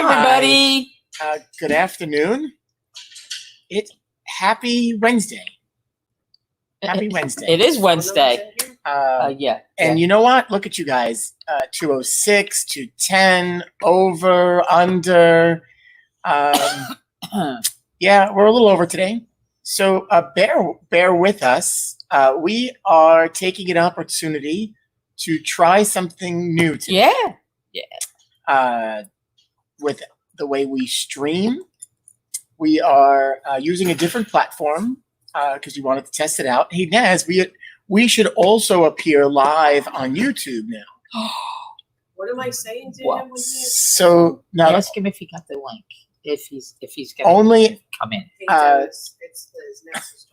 everybody. Good afternoon. Happy Wednesday. Happy Wednesday. It is Wednesday. Yeah. And you know what? Look at you guys. 206, 210, over, under. Yeah, we're a little over today. So bear with us. We are taking an opportunity to try something new today. Yeah. With the way we stream, we are using a different platform because we wanted to test it out. Hey, Naz, we should also appear live on YouTube now. What am I saying to him? So now ask him if he got the link. If he's gonna only come in. It's Liz. Naz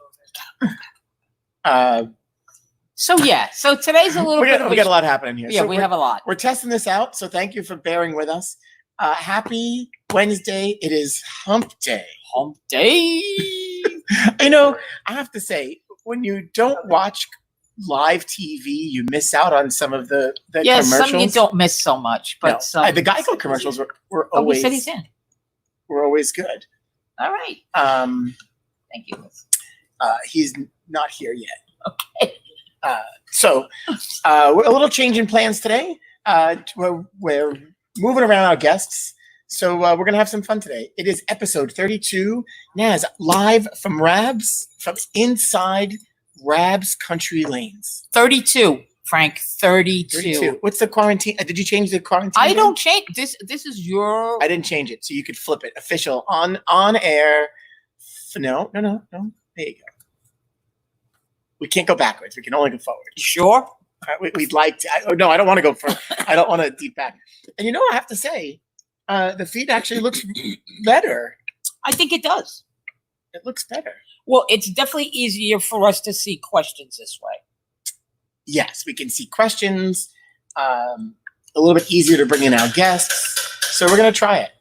talking. So today's a little bit. We got a lot happening here. Yeah, so we have a lot. We're testing this out, so thank you for bearing with us. Happy Wednesday! It is Hump Day. Hump Day. I have to say, when you don't watch live TV, you miss out on some of the commercials. Some you don't miss so much, but some the Geico commercials were always. We said he's in. We're always good. All right. Thank you. He's not here yet. Okay. So a little change in plans today. We're moving around our guests. So we're going to have some fun today. It is episode 32. Naz, live from Rabs, from inside Rabs Country Lanes. 32, Frank. 32. What's the quarantine? Did you change the quarantine? I don't change. This is your... I didn't change it, so you could flip it. Official, on air. No. There you go. We can't go backwards. We can only go forward. You sure? We'd like to. I don't want to go forward. I don't want to deep back. And I have to say, the feed actually looks better. I think it does. It looks better. Well, it's definitely easier for us to see questions this way. Yes, we can see questions. A little bit easier to bring in our guests. So we're gonna try it.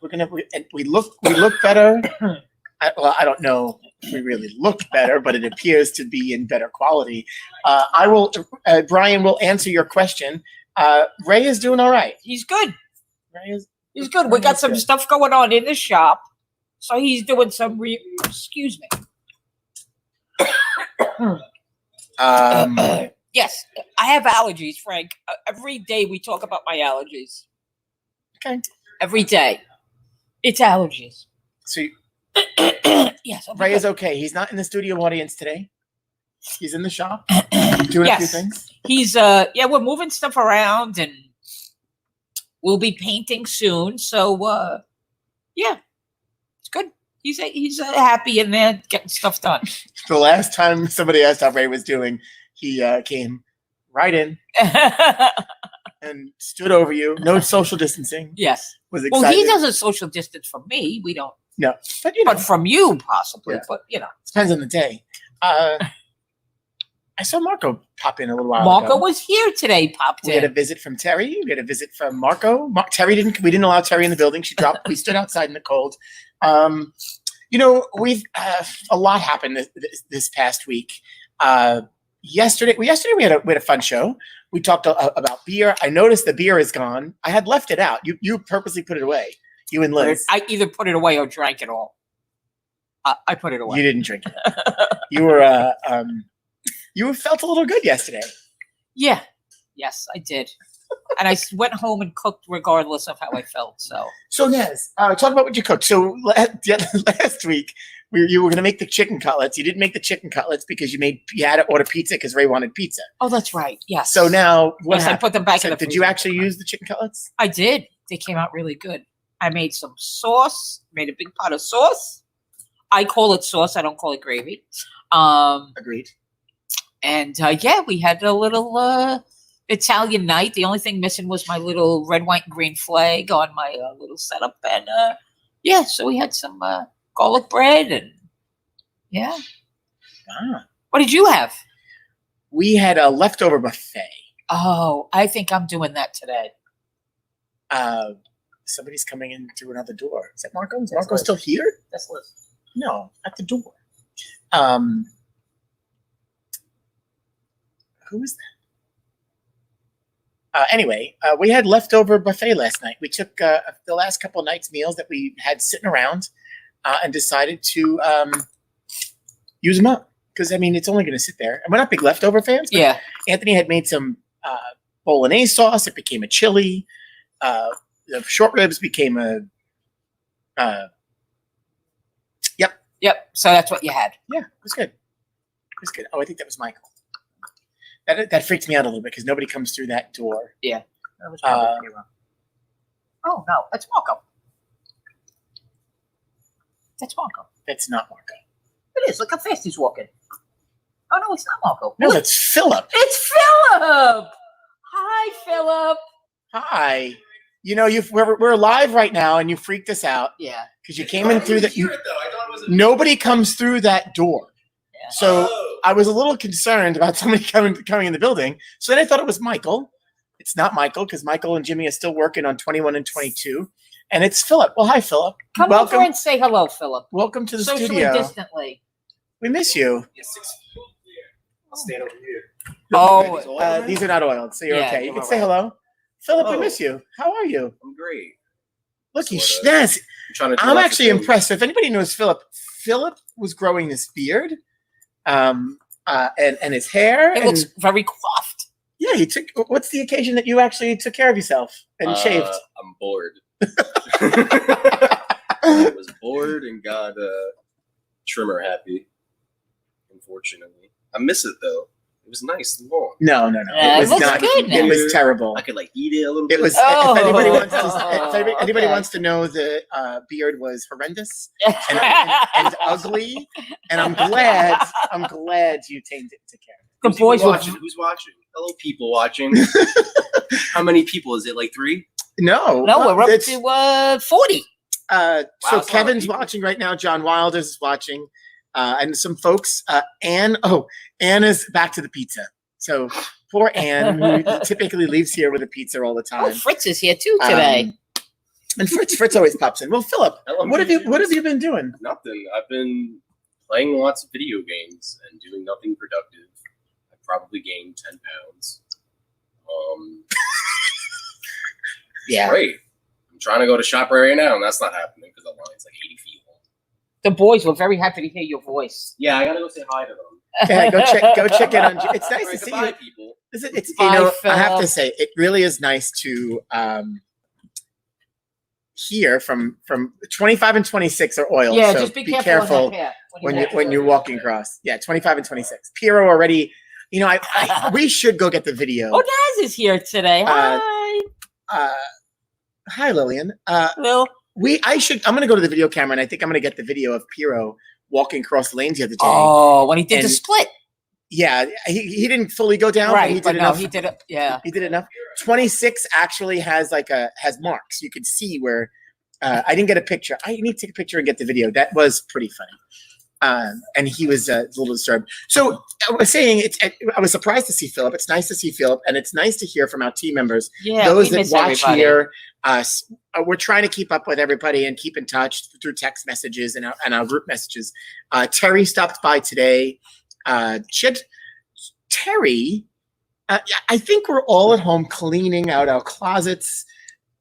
We look better. I don't know if we really look better, but it appears to be in better quality. Brian will answer your question. Ray is doing all right. He's good. He's good. We got some stuff going on in the shop, so he's doing some. Excuse me. Yes, I have allergies, Frank. Every day we talk about my allergies. Okay. Every day, it's allergies. So. Yes. Ray is okay. He's not in the studio audience today. He's in the shop doing a few things. He's we're moving stuff around and we'll be painting soon. So it's good. He's happy in there getting stuff done. The last time somebody asked how Ray was doing, he came right in and stood over you. No social distancing. Yes. Was excited. Well, he doesn't social distance from me. We don't. No, but from you possibly. Yeah. But depends on the day. I saw Marco pop in a little while ago. Marco was here today. We had a visit from Terry. We had a visit from Marco. We didn't allow Terry in the building. She dropped. We stood outside in the cold. We've a lot happened this past week. Yesterday we had a fun show. We talked about beer. I noticed the beer is gone. I had left it out. You purposely put it away. You and Liz. I either put it away or drank it all. I put it away. You didn't drink it. You were you felt a little good yesterday. Yeah. Yes, I did. And I went home and cooked regardless of how I felt. So Naz, talk about what you cooked. So last week you were going to make the chicken cutlets. You didn't make the chicken cutlets because you had to order pizza because Ray wanted pizza. Oh, that's right. Yes. So now what happened? I put them back in the freezer. Did you actually use the chicken cutlets? I did. They came out really good. I made some sauce, made a big pot of sauce. I call it sauce. I don't call it gravy. Agreed. And we had a little Italian night. The only thing missing was my little red, white, and green flag on my little setup. And so we had some garlic bread and What did you have? We had a leftover buffet. Oh, I think I'm doing that today. Somebody's coming in through another door. Is that Marco? Is Marco still here? That's Liz. No, at the door. Who is Anyway, we had leftover buffet last night. We took the last couple of nights' meals that we had sitting around and decided to use them up. Because, I mean, it's only going to sit there. And we're not big leftover fans. But Yeah. Anthony had made some bolognese sauce. It became a chili. The short ribs became a... Yep. So that's what you had. Yeah, it was good. It was good. Oh, I think that was Michael. That freaks me out a little bit because nobody comes through that door. Yeah. That was probably pretty wrong. Oh, no. That's Marco. That's Marco. That's not Marco. It is. Look how fast he's walking. Oh, no, it's not Marco. No, Look, that's Philip. it's Philip. Hi, Philip. Hi. You know, we're live right now, and you freaked us out Yeah. because you came in through the. Hear it, though. I thought it was a- Nobody comes through that door. Yeah. So Oh. I was a little concerned about somebody coming in the building. So then I thought it was Michael. It's not Michael because Michael and Jimmy are still working on 21 and 22. And it's Philip. Well, hi, Philip. Come Welcome. over and say hello, Philip. Welcome to the Socially studio. distantly. We miss you. Yeah, 6 feet. I'll stand over here. Oh, These are not oiled, so you're Yeah, okay. You you're can all say right. hello. Philip, we Hello. miss you. How are you? I'm great. Look, he's Sorta. yes. I'm trying to. do I'm lots of actually things. impressed. So if anybody knows Philip was growing this beard, and his hair. it and, looks very coiffed. yeah, he took. What's the occasion that you actually took care of yourself and shaved? I'm bored. I was bored and got trimmer happy. Unfortunately, I miss it though. It was nice and long. No. Yeah, It it was looks not. good It now. was terrible. I could like eat it a little bit. It was. Oh. If anybody wants to, anybody Okay. wants to know, the beard was horrendous and ugly, and I'm glad you tamed it to care. The Who's boys even were. watching. Who's watching? Hello, people watching. How many people is it? Like 3? No, No, we're up it's- to 40. So Wow, that's a lot of Kevin's people. watching right now. John Wilders is watching, and some folks. Anne is back to the pizza. So poor Anne, who typically leaves here with a pizza all the Oh, time. Fritz is here too today. And Fritz always pops in. Well, Philip, Hello, what have you been doing? Nothing. I've been playing lots of video games and doing nothing productive. I probably gained 10 pounds. Yeah. Great. I'm trying to go to shop right now, and that's not happening because the line's like 80 feet long. The boys were very happy to hear your voice. Yeah, I gotta go say hi to them. Yeah, go check in on. It's nice All right, to see goodbye, you. people. It's Bye, I have Phil. to say, it really is nice to hear from 25 and 26 are oiled. Yeah, so just be careful. on that pair when you're walking across. Yeah, 25 and 26. Piero already. You know, we should go get the video. Oh, Daz is here today. Hi, Hi, Lillian. Lil. I'm gonna go to the video camera, and I think I'm gonna get the video of Piero walking across the lanes the other day. Oh, when he did the And- split. Yeah, he didn't fully go down, but he Right, did but no, enough. he did it. Yeah. He did enough. 26 actually has has marks. You can see where I didn't get a picture. I need to take a picture and get the video. That was pretty funny. And he was a little disturbed. So I was saying, I was surprised to see Philip. It's nice to see Philip, and it's nice to hear from our team members. Yeah. Those we that miss watch everybody. here, we're trying to keep up with everybody and keep in touch through text messages and our group messages. Terry stopped by today. Terry, I think we're all at home cleaning out our closets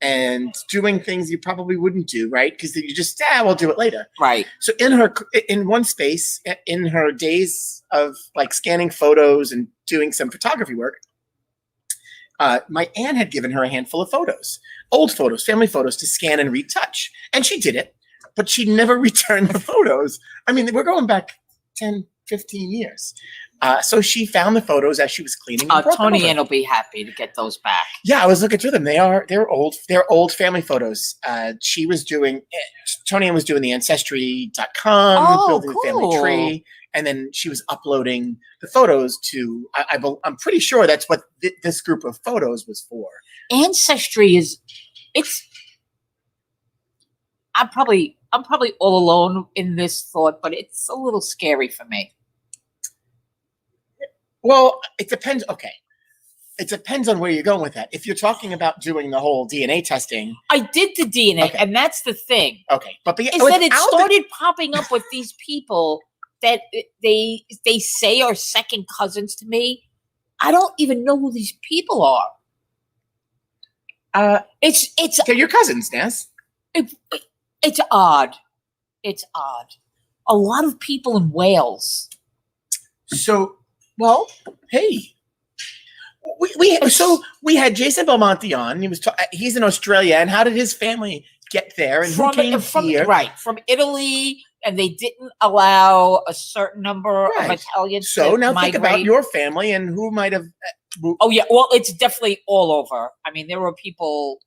and doing things you probably wouldn't do, right? Because you just, we'll do it later. Right. So in one space, in her days of like scanning photos and doing some photography work, my aunt had given her a handful of photos, old photos, family photos to scan and retouch. And she did it, but she never returned the photos. I mean, we're going back 10, 15 years. So she found the photos as she was cleaning. And brought them Tony over. Ann will be happy to get those back. Yeah, I was looking through them. They're old family photos. She was doing, Tony Ann was doing the ancestry.com, Oh, building the family cool. tree, and then she was uploading the photos to. I'm pretty sure that's what this group of photos was for. Ancestry I'm probably all alone in this thought, but it's a little scary for me. Well, it depends. Okay, it depends on where you're going with that. If you're talking about doing the whole DNA testing, I did the DNA, Okay. and that's the thing. okay, but Is that it without the- started popping up with these people that they say are second cousins to me. I don't even know who these people are. It's They're your cousins, Ness. it's odd. It's odd. A lot of people in Wales. So, well, hey, we had Jason Belmonte on. He's in Australia, and how did his family get there? And who came here? Right, from Italy, and they didn't allow a certain number of Right. Italians So to now migrate. think about your family and who might have. Oh yeah, well, it's definitely all over. I mean, there were people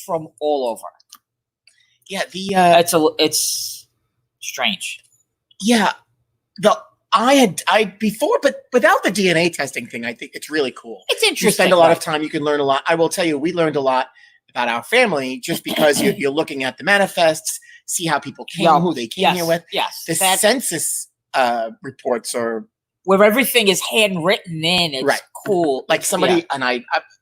from all over. Yeah, It's strange. yeah. I before, but without the DNA testing thing, I think it's really cool. It's You interesting. spend a lot of right? time. You can learn a lot. I will tell you, we learned a lot about our family just because you're looking at the manifests, see how people came, Yeah. who they came here with. Yes, The census reports are where everything is handwritten in. It's Right. cool. like somebody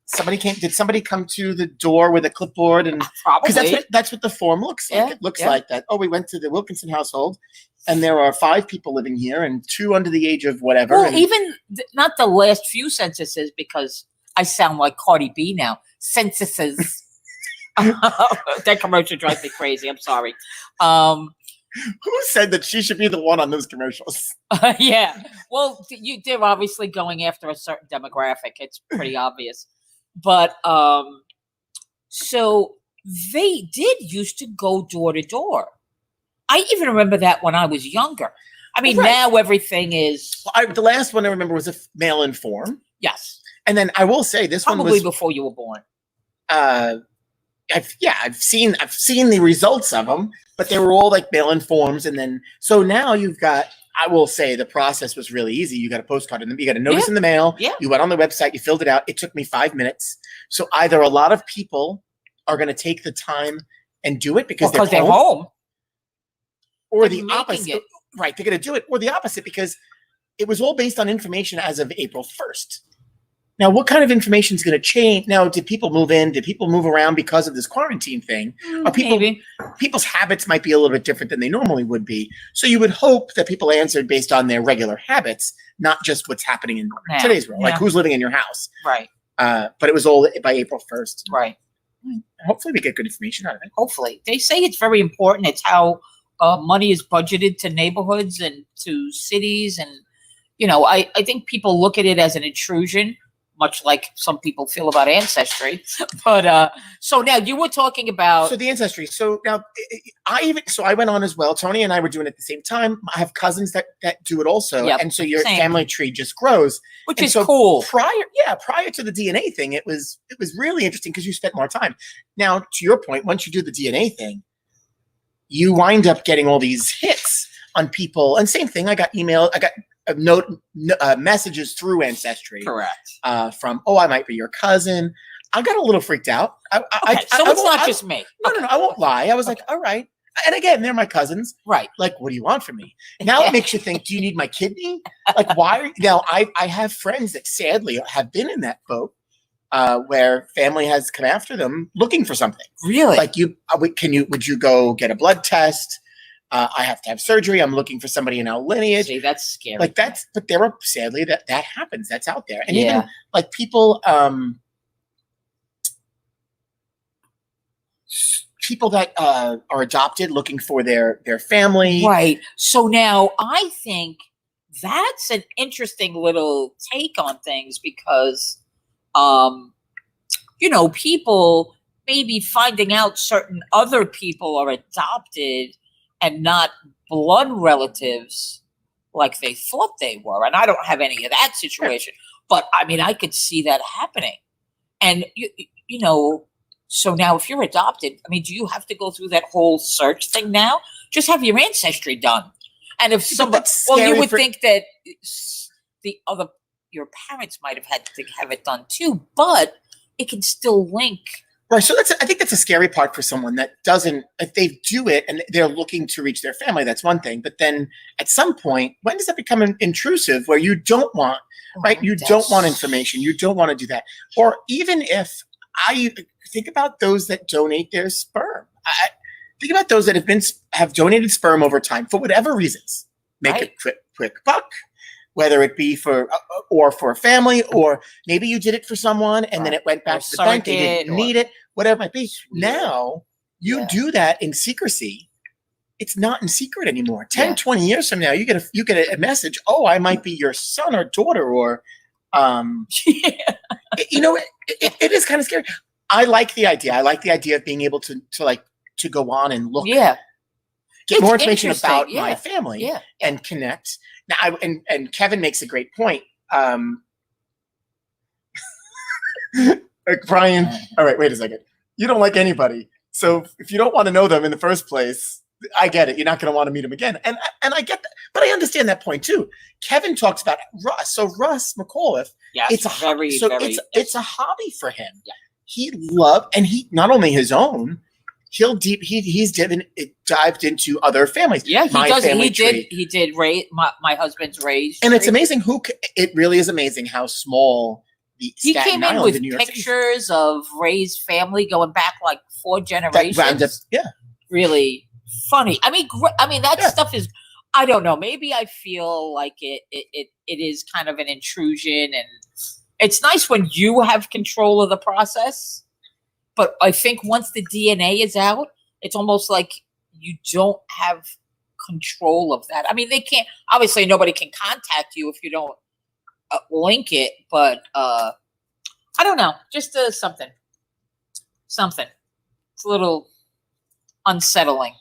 somebody came. Did somebody come to the door with a clipboard and Probably. because that's what the form looks like. Yeah, It looks yeah. like that. Oh, we went to the Wilkinson household, and there are 5 people living here, and 2 under the age of whatever. Well, and- even not the last few censuses, because I sound like Cardi B now. Censuses. That commercial drives me crazy. I'm sorry. Who said that she should be the one on those commercials? Yeah. Well, they're obviously going after a certain demographic. It's pretty obvious. But so they did used to go door to door. I even remember that when I was younger. I mean, Right. now everything is The last one I remember was a mail-in form, yes, and then I will say this one probably was. before you were born. I've seen the results of them, but they were all like mail-in forms, and then so now you've got. I will say the process was really easy. You got a postcard, and you got a notice in the mail. Yeah. You went on the website, you filled it out. It took me 5 minutes. So either a lot of people are going to take the time and do it because They're home. or They're the making opposite. it. Right, they're going to do it, or the opposite because it was all based on information as of April 1st. Now, what kind of information is going to change? Now, did people move in? Did people move around because of this quarantine thing? Are people Maybe. people's habits might be a little bit different than they normally would be. So you would hope that people answered based on their regular habits, not just what's happening in Yeah, today's world, like yeah. who's living in your house. Right. But it was all by April 1st. Right. Hopefully we get good information out of it. Hopefully. They say it's very important. It's how money is budgeted to neighborhoods and to cities. And, I think people look at it as an intrusion, much like some people feel about Ancestry. But so now you were talking about. So the Ancestry. So now I went on as well. Tony and I were doing it at the same time. I have cousins that do it also. Yep, And so your same. family tree just grows. Which And is so cool. Prior to the DNA thing, it was really interesting because you spent more time. Now, to your point, once you do the DNA thing, you wind up getting all these hits on people. And same thing, I got messages through Ancestry Correct. from, I might be your cousin. I got a little freaked out. So it's not just me. No, I won't lie. I was like, all right. And again, they're my cousins. Right. Like, what do you want from me? Now it makes you think, do you need my kidney? Like, why? Now, I have friends that sadly have been in that boat where family has come after them looking for something. Really? Like, would you go get a blood test? I have to have surgery. I'm looking for somebody in our lineage. See, that's scary. Like but there are sadly that happens. That's out there. And Yeah. even like people, people that are adopted looking for their family. Right. So now I think that's an interesting little take on things because, people maybe finding out certain other people are adopted and not blood relatives like they thought they were. And I don't have any of that situation, but I mean, I could see that happening. And, so now if you're adopted, I mean, do you have to go through that whole search thing now? Just have your ancestry done. And if somebody, you would think that your parents might have had to have it done too, but it can still link. Right. So I think that's a scary part for someone that doesn't, if they do it and they're looking to reach their family, that's one thing. But then at some point, when does that become intrusive where you don't want, right? You don't want information. You don't want to do that. Or even if I think about those that donate their sperm, think about those that have donated sperm over time for whatever reasons, make a quick buck, whether it be for a family, or maybe you did it for someone and then it went back Or to the bank. They surrogate, didn't or- need it, whatever it might be. Now you Yeah. do that in secrecy. It's not in secret anymore. 10, Yeah. 20 years from now, you get a message. Oh, I might be your son or daughter, or Yeah. it is kind of scary. I like the idea. I like the idea of being able to go on and look, Yeah. get It's more information interesting, about yeah. my family Yeah. and connect. Now, and Kevin makes a great point. Brian, all right, wait a second. You don't like anybody, so if you don't want to know them in the first place, I get it. You're not going to want to meet them again, and I get that, but I understand that point too. Kevin talks about Russ. So Russ McAuliffe, Yes, it's a very, hobby. So very. it's a hobby for him. Yeah. He loved, and he not only his own. He's dived into other families. Yeah, he My does. family He did. tree. He did raise my husband's raised, And it's tree. amazing it really is amazing how small the He Staten came in Island with in New York City. pictures of Ray's family going back like 4 That generations. round up, yeah. Really funny. I mean, that Yeah. stuff is. I don't know. Maybe I feel like it is kind of an intrusion, and it's nice when you have control of the process. But I think once the DNA is out, it's almost like you don't have control of that. I mean, they can't. Obviously, nobody can contact you if you don't link it. But I don't know. Just something. It's a little unsettling.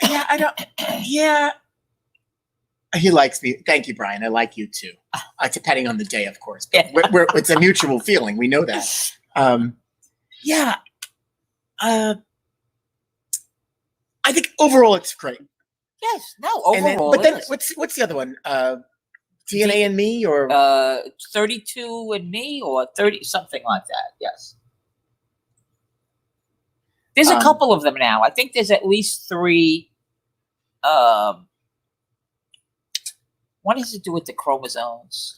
Yeah, I don't. Yeah, he likes me. Thank you, Brian. I like you too. Depending on the day, of course. But it's a mutual feeling. We know that. Yeah. I think overall it's great. Yes. No. And then, Overall, but then it is. what's the other one? DNA and me, or 32 and me, or 30, something like that. Yes. There's a couple of them now. I think there's at least 3. What does it do with the chromosomes?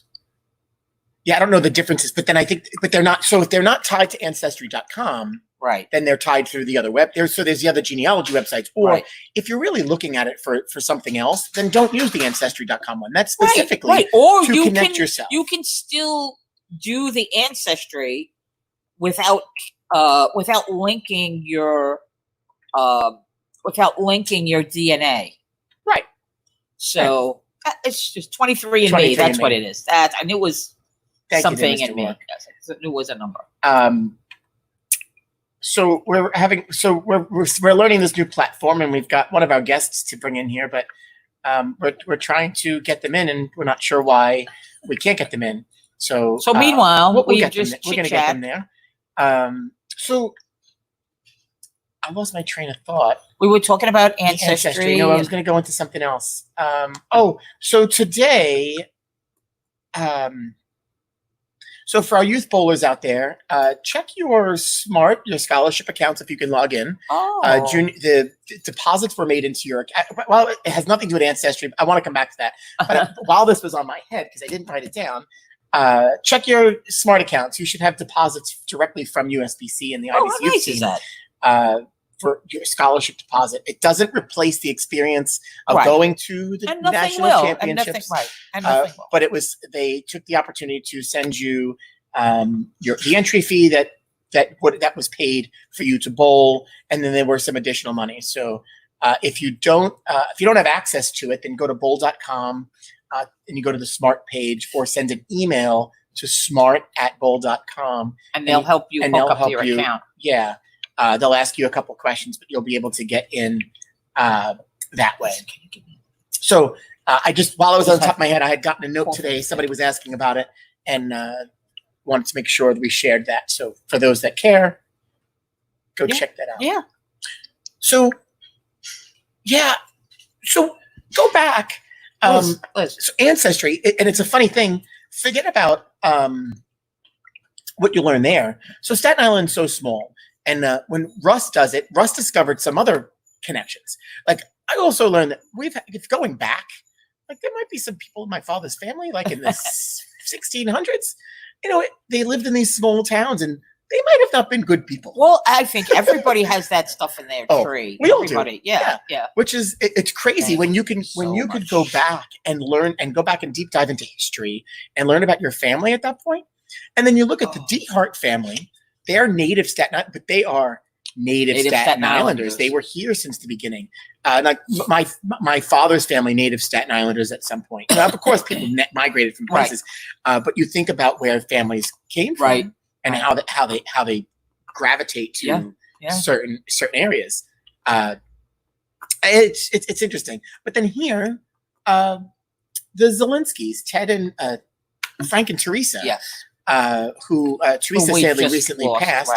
yeah, I don't know the differences, but then I think, but they're not. So if they're not tied to ancestry.com, Right. then they're tied through the other web. There's the other genealogy websites. Or Right. if you're really looking at it for something else, then don't use the ancestry.com one. That's specifically right. Or to you connect can yourself. you can still do the ancestry without linking your DNA. Right. So it's just 23 and me. That's 23andMe. what it is. That I knew it was Thank you, something Mr. in me. Moore. Yes, I knew it was a number. So we're learning this new platform, and we've got one of our guests to bring in here, but we're trying to get them in, and we're not sure why we can't get them in. So Meanwhile, we'll we get them. just We're going to get them there. So I lost my train of thought. We were talking about The ancestry. No, I was going to go into something else. So today, so for our youth bowlers out there, check your scholarship accounts if you can log in. The deposits were made into your account. Well, it has nothing to do with ancestry. I want to come back to that. But while this was on my head, because I didn't write it down, check your smart accounts. You should have deposits directly from USBC and the IBC how youth nice team is that? for your scholarship deposit. It doesn't replace the experience of Right. going to the And nothing national will. championships. And nothing will. But they took the opportunity to send you the entry fee that was paid for you to bowl, and then there were some additional money. So if you don't have access to it, then go to bowl.com and you go to the smart page, or send an email to smart@bowl.com, And they'll help you and hook they'll up to help your you. account. Yeah, they'll ask you a couple questions, but you'll be able to get in that way. So while I was on top of my head, I had gotten a note today. Somebody was asking about it, and wanted to make sure that we shared that. So for those that care, go check that out. Yeah. So go back. Liz. So ancestry, and it's a funny thing. Forget about what you learn there. So Staten Island's so small, and when Russ does it, Russ discovered some other connections. Like I also learned that it's going back. Like there might be some people in my father's family, like in the 1600s. They lived in these small towns, and they might have not been good people. Well, I think everybody has that stuff in their Oh, tree. we all do. Everybody. Yeah. Which is it's crazy when you can So could go much. back and learn and go back and deep dive into history and learn about your family at that point. And then you look at the DeHart family. They're native Staten Island, but they are native Staten Islanders. They were here since the beginning. Like my father's family, native Staten Islanders at some point. Now, of course, people migrated from places, but you think about where families came from and how they gravitate to certain areas. It's interesting. But then here, the Zelinskys, Ted and Frank and Teresa, who Teresa sadly recently passed,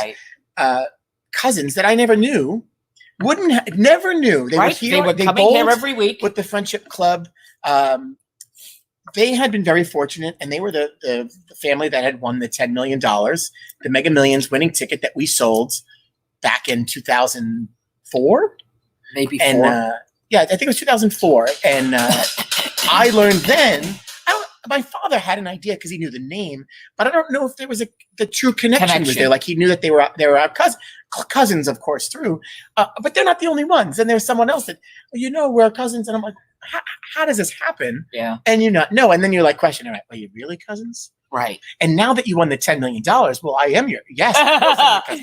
cousins that I never knew, never knew. They were here. They were coming here every week with the Friendship Club. They had been very fortunate, and they were the family that had won the $10 million, the Mega Millions winning ticket that we sold back in 2004. Maybe and, 4. I think it was 2004. And I learned then. My father had an idea because he knew the name, but I don't know if there was the true connection was there. Like he knew that they were our cousins, of course, through. But they're not the only ones. And there's someone else that we're cousins, and I'm like, how does this happen? Yeah. And you not know, and then you're like questioning, right? Are you really cousins? Right. And now that you won the $10 million, well, I am yes.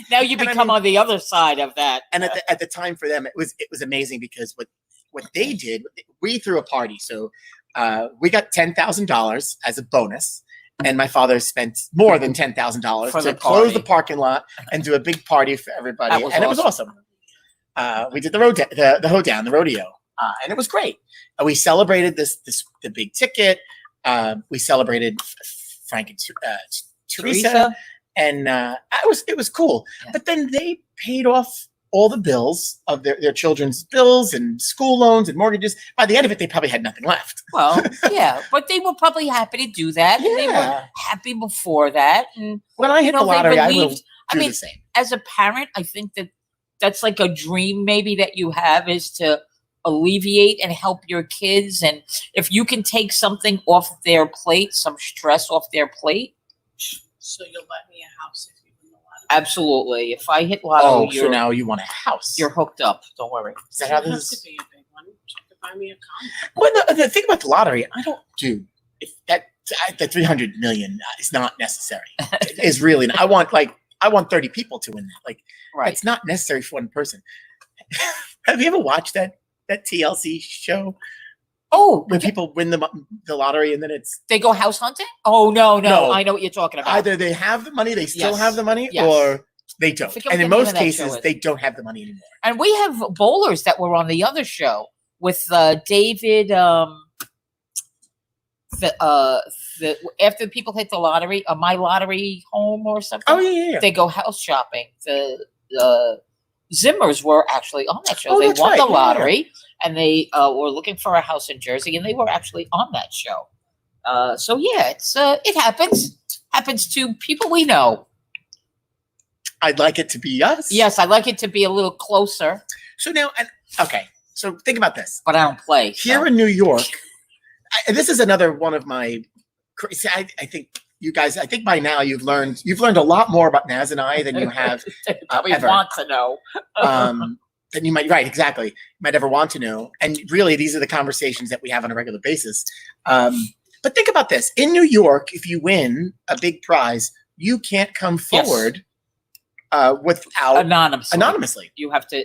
Now you become on the other side of that. And at the time for them, it was amazing because what they did, we threw a party. So we got $10,000 as a bonus, and my father spent more than $10,000 to close the parking lot and do a big party for everybody. It was awesome. We did the hoedown, the rodeo, and it was great. We celebrated the big ticket. We celebrated Frank and Teresa, and it was cool. Yeah. But then they paid off all the bills of their children's bills and school loans and mortgages. By the end of it, they probably had nothing left. Well, yeah, but they were probably happy to do that. Yeah. They were happy before that. And, when I hit the lottery, I will do the same. As a parent, I think that's like a dream maybe that you have, is to alleviate and help your kids. And if you can take something off their plate, some stress off their plate. So you'll let me a house if you win the lottery? Absolutely. If I hit lotto, so now you want a house. You're hooked up. Don't worry. Is that how this is? To be a big one. You could buy me a condo. Well, the thing about the lottery, I don't do that 300 million is not necessary. It is really not. I want 30 people to win that. It's not necessary for one person. Have you ever watched that TLC show? Oh, when people win the lottery and then they go house hunting? Oh, no. I know what you're talking about. Either they have the money, they still have the money, or they don't. And in most cases, they don't have the money anymore. And we have bowlers that were on the other show with David. After people hit the lottery, My Lottery Home or something. Oh, yeah. They go house shopping. The Zimmers were actually on that show. Oh, they won the lottery, and they were looking for a house in Jersey, and they were actually on that show. So yeah, it happens. Happens to people we know. I'd like it to be us. Yes, I'd like it to be a little closer. So now, so think about this. But I don't play. Here in New York, this is another one of my. I think you guys. I think by now you've learned a lot more about Naz and I than you have ever want to know. Than you might. Right, exactly. You might ever want to know. And really, these are the conversations that we have on a regular basis. But think about this: in New York, if you win a big prize, you can't come forward without anonymously. You have to.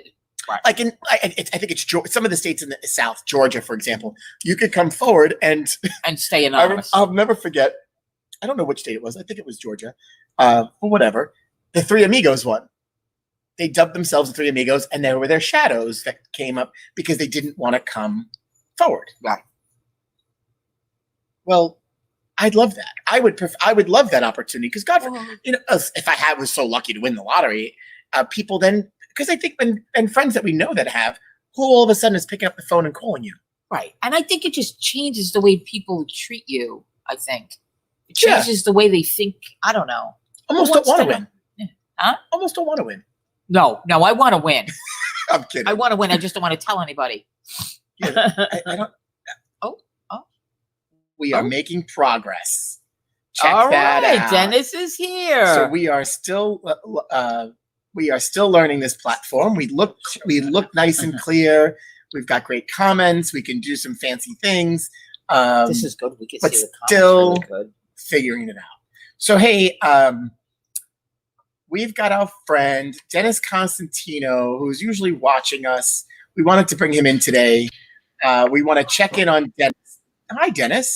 Right. Like I think it's some of the states in the South, Georgia, for example, you could come forward and stay anonymous. I'll never forget. I don't know which state it was. I think it was Georgia, or whatever. The Three Amigos won. They dubbed themselves the Three Amigos, and they were their shadows that came up because they didn't want to come forward. Right. Well, I'd love that. I would love that opportunity because God, if I was so lucky to win the lottery, people then. Because I think and friends that we know that have, who all of a sudden is picking up the phone and calling you. Right. And I think it just changes the way people treat you, I think. It changes the way they think. I don't know. Almost don't want to win. Huh? Almost don't want to win. No, I want to win. I'm kidding. I want to win. I just don't want to tell anybody. Yeah, I don't. We are making progress Check All that right, out. Dennis is here. So we are still learning this platform. We look nice and clear. We've got great comments. We can do some fancy things. This is good. We can but see the comments still really good. figuring it out. So hey, we've got our friend Dennis Constantino, who's usually watching us. We wanted to bring him in today. We want to check in on Dennis. Hi, Dennis.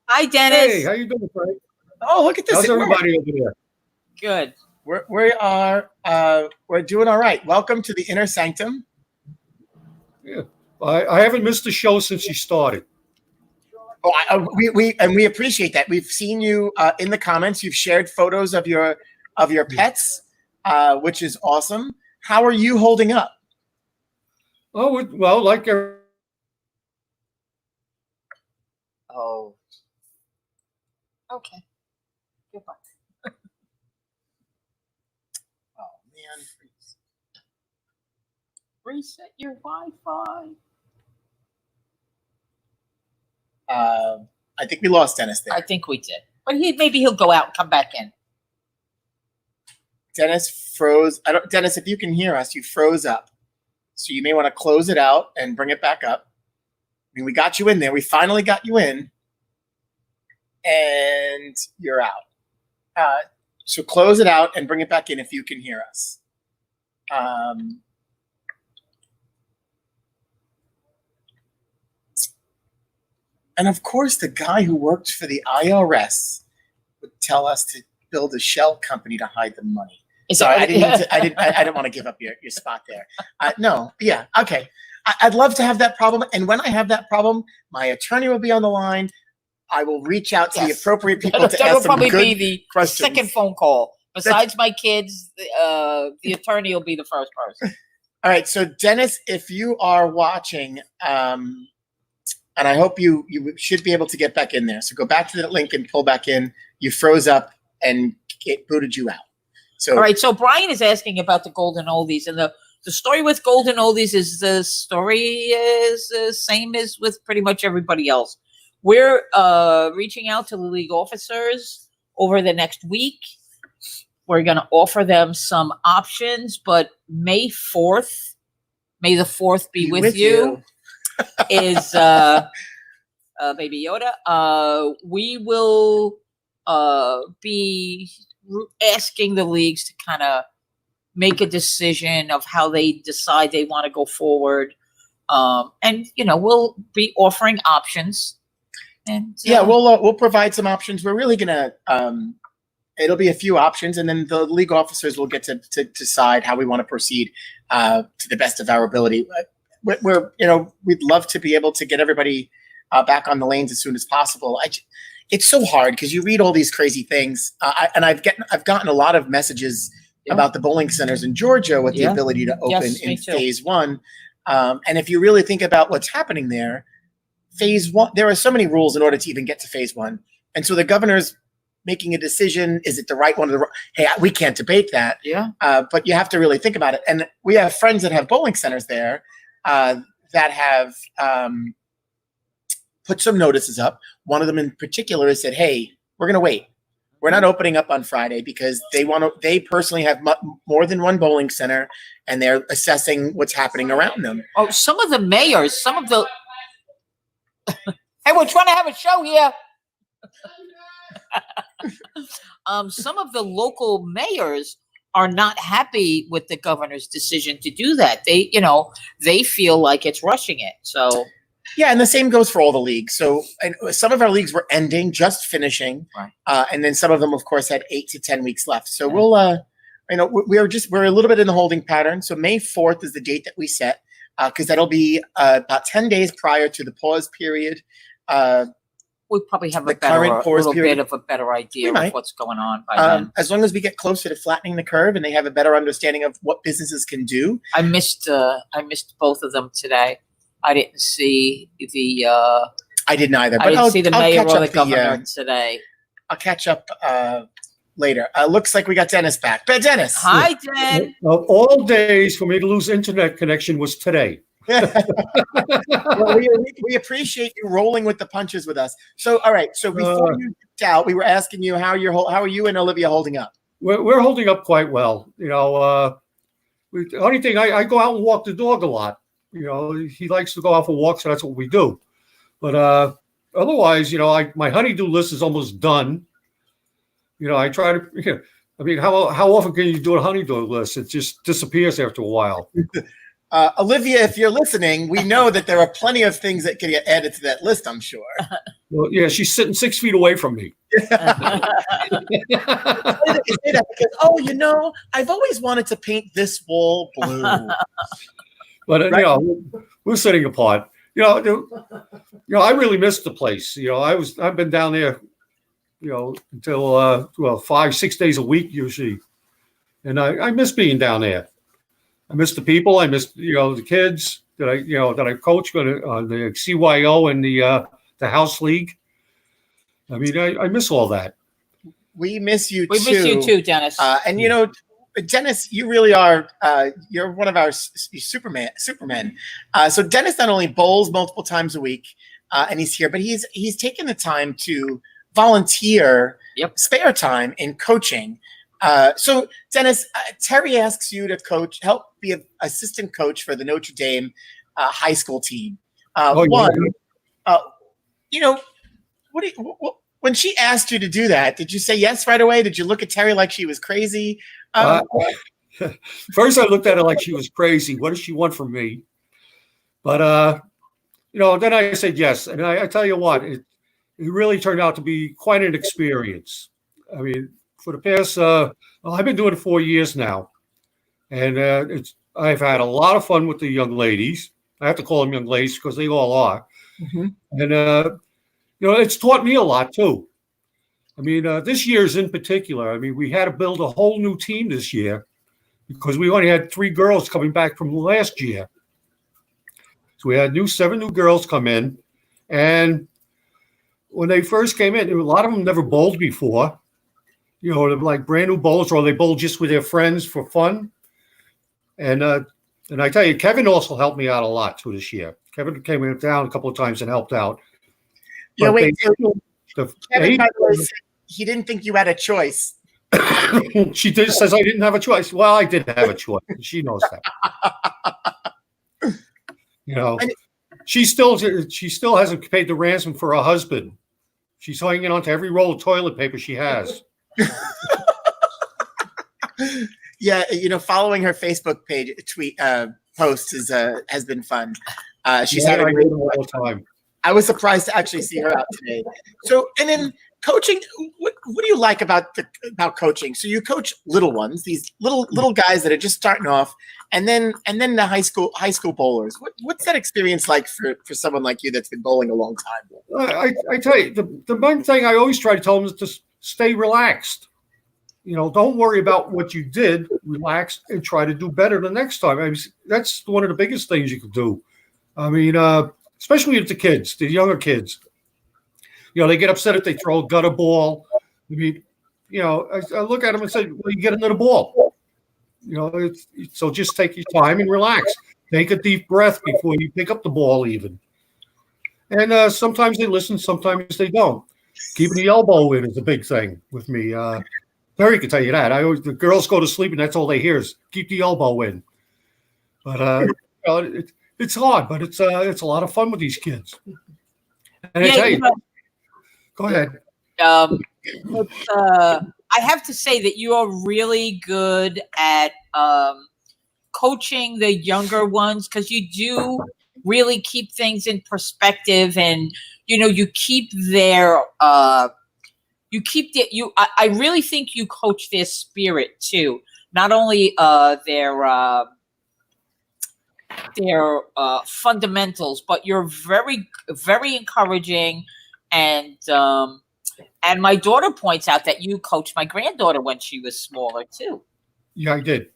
Hi, Dennis. Hey, how you doing, Frank? Oh, look at this. How's everybody over there? Good. We're doing all right. Welcome to the Inner Sanctum. Yeah, I haven't missed the show since you started. Oh, we appreciate that. We've seen you in the comments. You've shared photos of your pets, which is awesome. How are you holding up? Oh, well, like Oh. Okay. Goodbye. Oh man, Reset your Wi-Fi. I think we lost Dennis there. I think we did, but maybe he'll go out and come back in. Dennis froze. Dennis, if you can hear us, you froze up. So you may want to close it out and bring it back up. I mean, we got you in there. We finally got you in, and you're out. So close it out and bring it back in if you can hear us. And of course, the guy who worked for the IRS would tell us to build a shell company to hide the money. Sorry, I didn't want to give up your spot there. No, yeah, okay. I'd love to have that problem, and when I have that problem, my attorney will be on the line. I will reach out to the appropriate people to ask some good be the questions. second phone call. Besides my kids, the attorney will be the first person. All right, so Dennis, if you are watching, and I hope you should be able to get back in there. So go back to that link and pull back in. You froze up and it booted you out. So, all right, so Brian is asking about the golden oldies, and the story with golden oldies is the story is the same as with pretty much everybody else. We're reaching out to the league officers over the next week. We're going to offer them some options, but May the 4th be with you. Is Baby Yoda. We will be asking the leagues to kind of make a decision of how they decide they want to go forward. And, we'll be offering options. And yeah, we'll provide some options. We're really going to, it'll be a few options, and then the league officers will get to decide how we want to proceed to the best of our ability. We'd love to be able to get everybody back on the lanes as soon as possible. It's so hard because you read all these crazy things, and I've gotten a lot of messages about the bowling centers in Georgia with the ability to open in phase one. And if you really think about what's happening there, phase one, there are so many rules in order to even get to phase one, and so the governor's making a decision. Is it the right one? Hey, we can't debate that. Yeah. But you have to really think about it. And we have friends that have bowling centers there that have put some notices up. One of them in particular has said, hey, we're going to wait. We're not opening up on Friday because they personally have more than one bowling center, and they're assessing what's happening around them. Oh, some of the mayors, hey, we're trying to have a show here. Some of the local mayors are not happy with the governor's decision to do that. They feel like it's rushing it. So yeah, and the same goes for all the leagues. So and some of our leagues were ending, just finishing, right. And then some of them, of course, had 8 to 10 weeks left. So we'll, we're a little bit in the holding pattern. So May 4th is the date that we set, because that'll be about 10 days prior to the pause period. We probably have a bit of a better idea of what's going on by then. As long as we get closer to flattening the curve and they have a better understanding of what businesses can do. I missed both of them today. I didn't see the. I didn't either. But I didn't see the mayor or the governor today. I'll catch up later. Looks like we got Dennis back. But Dennis, hi, Den. Of all days for me to lose internet connection was today. Well, we appreciate you rolling with the punches with us. So, all right. So before you out, we were asking you how are you and Olivia holding up? We're holding up quite well. The only thing, I go out and walk the dog a lot. He likes to go out for walks, so that's what we do. But otherwise, my honeydew list is almost done. I try to, how often can you do a honeydew list? It just disappears after a while. Olivia, if you're listening, we know that there are plenty of things that can get added to that list, I'm sure. Well, yeah, she's sitting 6 feet away from me. Because, I've always wanted to paint this wall blue. But, right? We're sitting apart. I really missed the place. I've been down there, until 5-6 days a week usually. And I miss being down there. I miss the people. I miss, the kids that I coach on the CYO and the house league. I mean, I miss all that. We miss you too. We miss you too, Dennis. And Dennis, you really are. You're one of our supermen. So Dennis not only bowls multiple times a week, and he's here, but he's taken the time to volunteer, spare time in coaching. So Dennis, Terry asks you to help be an assistant coach for the Notre Dame high school team. When she asked you to do that, did you say yes right away? Did you look at Terry like she was crazy? First, I looked at her like she was crazy. What does she want from me? But then I said yes, and I tell you what, it really turned out to be quite an experience. I mean, for the past, I've been doing it 4 years now, and I've had a lot of fun with the young ladies. I have to call them young ladies because they all are. Mm-hmm. And it's taught me a lot too. I mean, this year's in particular. I mean, we had to build a whole new team this year because we only had 3 girls coming back from last year. So we had 7 new girls come in, and when they first came in, a lot of them never bowled before. They're like brand new bowlers, or they bowl just with their friends for fun. And I tell you, Kevin also helped me out a lot too this year. Kevin came down a couple of times and helped out. Kevin, by the way, said he didn't think you had a choice. She says I didn't have a choice. Well, I did have a choice. She knows that. She still hasn't paid the ransom for her husband. She's hanging on to every roll of toilet paper she has. Yeah, following her Facebook page post has been fun. She's having a great time. I was surprised to actually see her out today. So, and then coaching, what do you like about coaching? So you coach little ones, these little guys that are just starting off, and then the high school bowlers. What's that experience like for someone like you that's been bowling a long time? I tell you, the one thing I always try to tell them is to stay relaxed. Don't worry about what you did. Relax and try to do better the next time. I mean, that's one of the biggest things you can do. I mean, especially with the kids, the younger kids. They get upset if they throw a gutter ball. I mean, I look at them and say, well, you get another ball. So just take your time and relax. Take a deep breath before you pick up the ball even. And sometimes they listen, sometimes they don't. Keeping the elbow in is a big thing with me. Terry can tell you that. The girls go to sleep and that's all they hear is keep the elbow in. But it's hard, but it's a lot of fun with these kids. And I tell you, go ahead. I have to say that you are really good at coaching the younger ones because you do really keep things in perspective, and you keep their I really think you coach their spirit too, not only their fundamentals, but you're very, very encouraging. And my daughter points out that you coached my granddaughter when she was smaller too. Yeah, I did.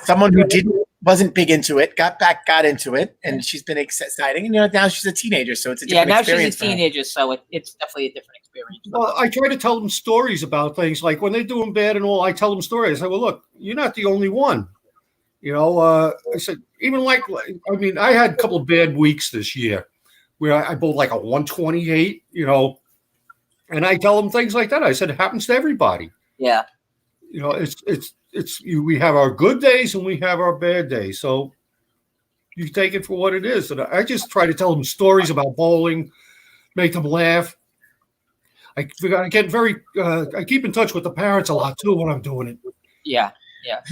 Someone who wasn't big into it, got into it, and she's been exciting. And now she's a teenager, so it's a different experience. She's a teenager, so it's definitely a different experience. Well, I try to tell them stories about things, like when they're doing bad and all. I tell them stories. I say, well, look, you're not the only one. I said, I had a couple of bad weeks this year, where I bowled like a 128, you know, and I tell them things like that. I said, it happens to everybody. Yeah. You know, we have our good days and we have our bad days. So you take it for what it is. And I just try to tell them stories about bowling, make them laugh. I keep in touch with the parents a lot too when I'm doing it. Yeah.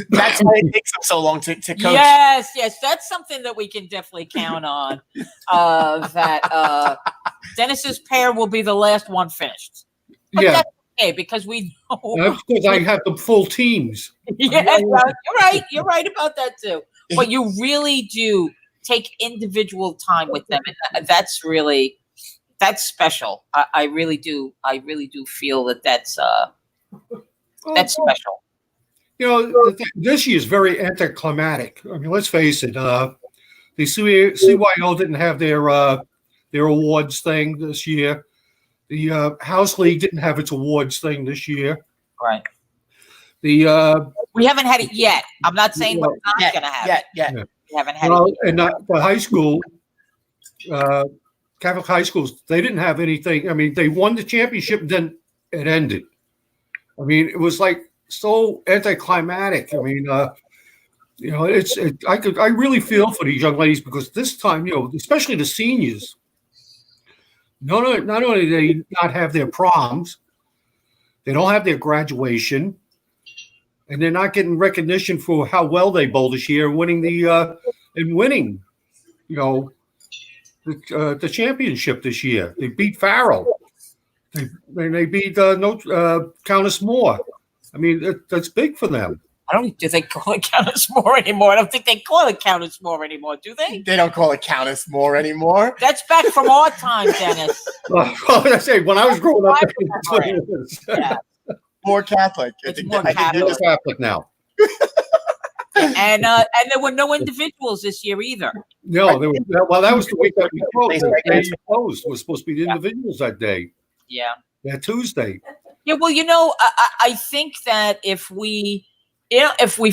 That's why it takes them so long to coach. Yes, that's something that we can definitely count on. That Dennis's pair will be the last one finished. But Yeah, that's okay because we know. that's because I have the full teams. Yeah, well, you're right. You're right about that too. But you really do take individual time with them, and that's special. I really do. I really do feel that's special. You know, this year is very anticlimactic. I mean, let's face it. The CYO didn't have their awards thing this year. The House League didn't have its awards thing this year. Right. We haven't had it yet. I'm not saying we're not going to have it. Yeah. We haven't had it yet. And the high school, Catholic high schools, they didn't have anything. I mean, they won the championship, and then it ended. I mean, it was like so anticlimactic. I mean, you know, I really feel for these young ladies because this time, you know, especially the seniors, not only do they not have their proms, they don't have their graduation, and they're not getting recognition for how well they bowled this year, winning, you know, the championship this year. They beat Farrell. They beat Countess Moore. I mean, that's big for them. Do they call it Countess Moore anymore? I don't think they call it Countess Moore anymore, do they? They don't call it Countess Moore anymore. That's back from our time, Dennis. Well, I say when I was growing up, Yeah. More Catholic. It's more they're Catholic. Catholic now. And there were no individuals this year either. No, that was the week that we closed. The day we closed was supposed to be the individuals that day. Yeah. That Tuesday. Yeah, well, you know, I think that if we